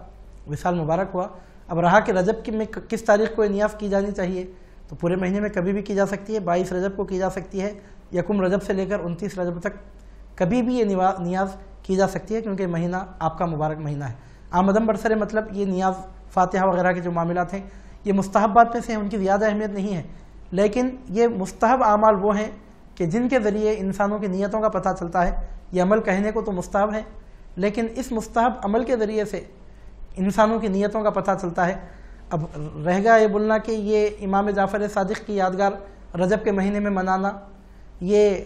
وصال مبارک ہوا۔ اب رہا کہ رجب میں کس تاریخ کو یہ نیاز کی جانی چاہیے، تو پورے مہینے میں کبھی بھی کی جا سکتی ہے، 22 رجب کو کی جا سکتی ہے، 1 رجب سے لے کر 29 رجب تک کبھی بھی یہ نیاز کی جا سکتی ہے، کیونکہ مہینہ آپ کا مبارک مہینہ ہے۔ آمدن برسر مطلب یہ نیاز فاتحہ وغیرہ کے جو معاملات ہیں یہ مستحبات میں سے ہیں، ان کی زیادہ اہمیت نہیں ہے، لیکن یہ مستحب اعمال وہ ہیں کہ جن کے ذریعے انسانوں کی نیتوں کا پتہ چلتا ہے۔ یہ عمل کہنے کو تو مستحب ہے، لیکن اس مستحب عمل کے ذریعے سے انسانوں کی نیتوں کا پتہ چلتا ہے۔ اب رہ گا یہ بولنا کہ یہ امام جعفر صادق کی یادگار رجب کے مہینے میں منانا یہ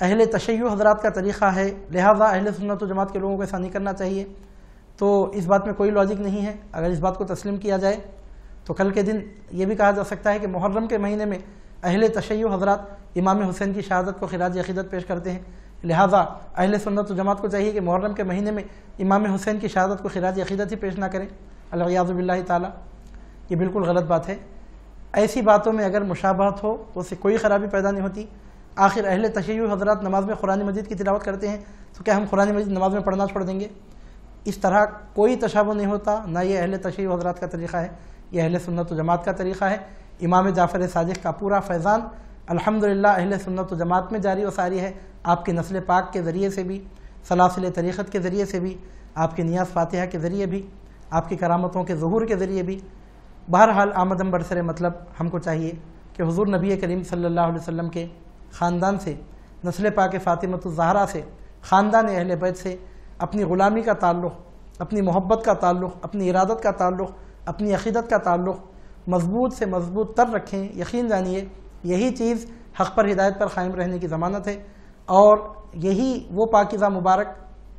اہل تشیع حضرات کا طریقہ ہے، لہذا اہل سنت و جماعت کے لوگوں کو ایسا نہیں کرنا چاہیے، تو اس بات میں کوئی لاجک نہیں ہے۔ اگر اس بات کو تسلیم کیا جائے تو کل کے دن یہ بھی کہا جا سکتا ہے کہ محرم کے مہینے میں اہل تشیع حضرات امام حسین کی شہادت کو خراج عقیدت پیش کرتے ہیں، لہذا اہل سنت و جماعت کو چاہیے کہ محرم کے مہینے میں امام حسین کی شہادت کو خراج عقیدت ہی پیش نہ کریں، العیاذ باللہ تعالی۔ یہ بالکل غلط بات ہے۔ ایسی باتوں میں اگر مشابہت ہو تو اس سے کوئی خرابی پیدا نہیں ہوتی۔ آخر اہل تشیع حضرات نماز میں قرآن مجید کی تلاوت کرتے ہیں تو کیا ہم قرآن مجید نماز میں پڑھنا چھوڑ دیں گے؟ اس طرح کوئی تشابہ نہیں ہوتا، نہ یہ اہل تشیع حضرات کا طریقہ ہے، یہ اہل سنت و جماعت کا طریقہ ہے۔ امام جعفر صادق کا پورا فیضان الحمدللہ اہل سنت و جماعت میں جاری و ساری ہے، آپ کی نسل پاک کے ذریعے سے بھی، سلاسل طریقت کے ذریعے سے بھی، آپ کی نیاز فاتحہ کے ذریعے بھی، آپ کی کرامتوں کے ظہور کے ذریعے بھی۔ بہرحال آمدن برسر مطلب ہم کو چاہیے کہ حضور نبی کریم صلی اللہ علیہ وسلم کے خاندان سے، نسل پاک فاطمۃ الزہرا سے، خاندان اہل بیت سے اپنی غلامی کا تعلق، اپنی محبت کا تعلق، اپنی ارادت کا تعلق، اپنی عقیدت کا تعلق مضبوط سے مضبوط تر رکھیں، یقین جانیے یہی چیز حق پر ہدایت پر قائم رہنے کی ضمانت ہے، اور یہی وہ پاکیزہ مبارک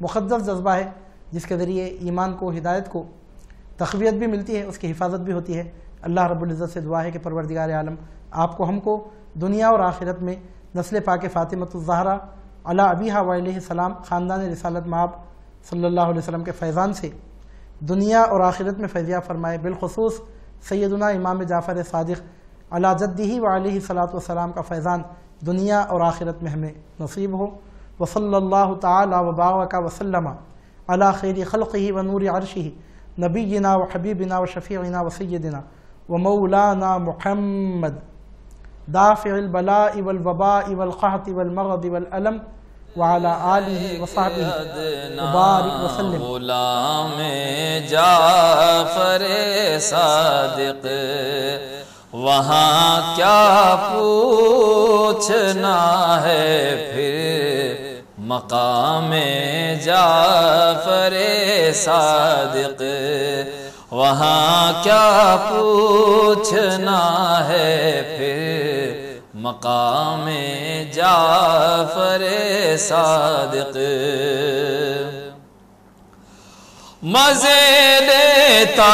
مقدس جذبہ ہے جس کے ذریعے ایمان کو، ہدایت کو تقویت بھی ملتی ہے، اس کی حفاظت بھی ہوتی ہے۔ اللہ رب العزت سے دعا ہے کہ پروردگار عالم آپ کو ہم کو دنیا اور آخرت میں نسل پاک فاطمۃ الزہرا علی ابیہا و علیہ السلام خاندان رسالت مآب صلی اللہ علیہ وسلم کے فیضان سے دنیا اور آخرت میں فیضیاب فرمائے، بالخصوص سیدنا امام جعفر صادق علی جدہ و علیہ الصلاۃ والسلام کا فیضان دنیا اور آخرت میں ہمیں نصیب ہو۔ وصلی اللہ تعالی وبارک وسلم علی خیر خلقہ و نور عرشہ نبینا و حبیبنا و شفیعنا و سیدنا و مولانا محمد دافع البلاء والوباء والقحط والمرض والألم وعلى آلہ وصحبہ وبارک وسلم۔ غلام جعفر صادق وہاں کیا پوچھنا ہے پھر، مقام جعفر صادق وہاں کیا پوچھنا ہے پھر، مقام جعفر صادق۔ مزے لیتا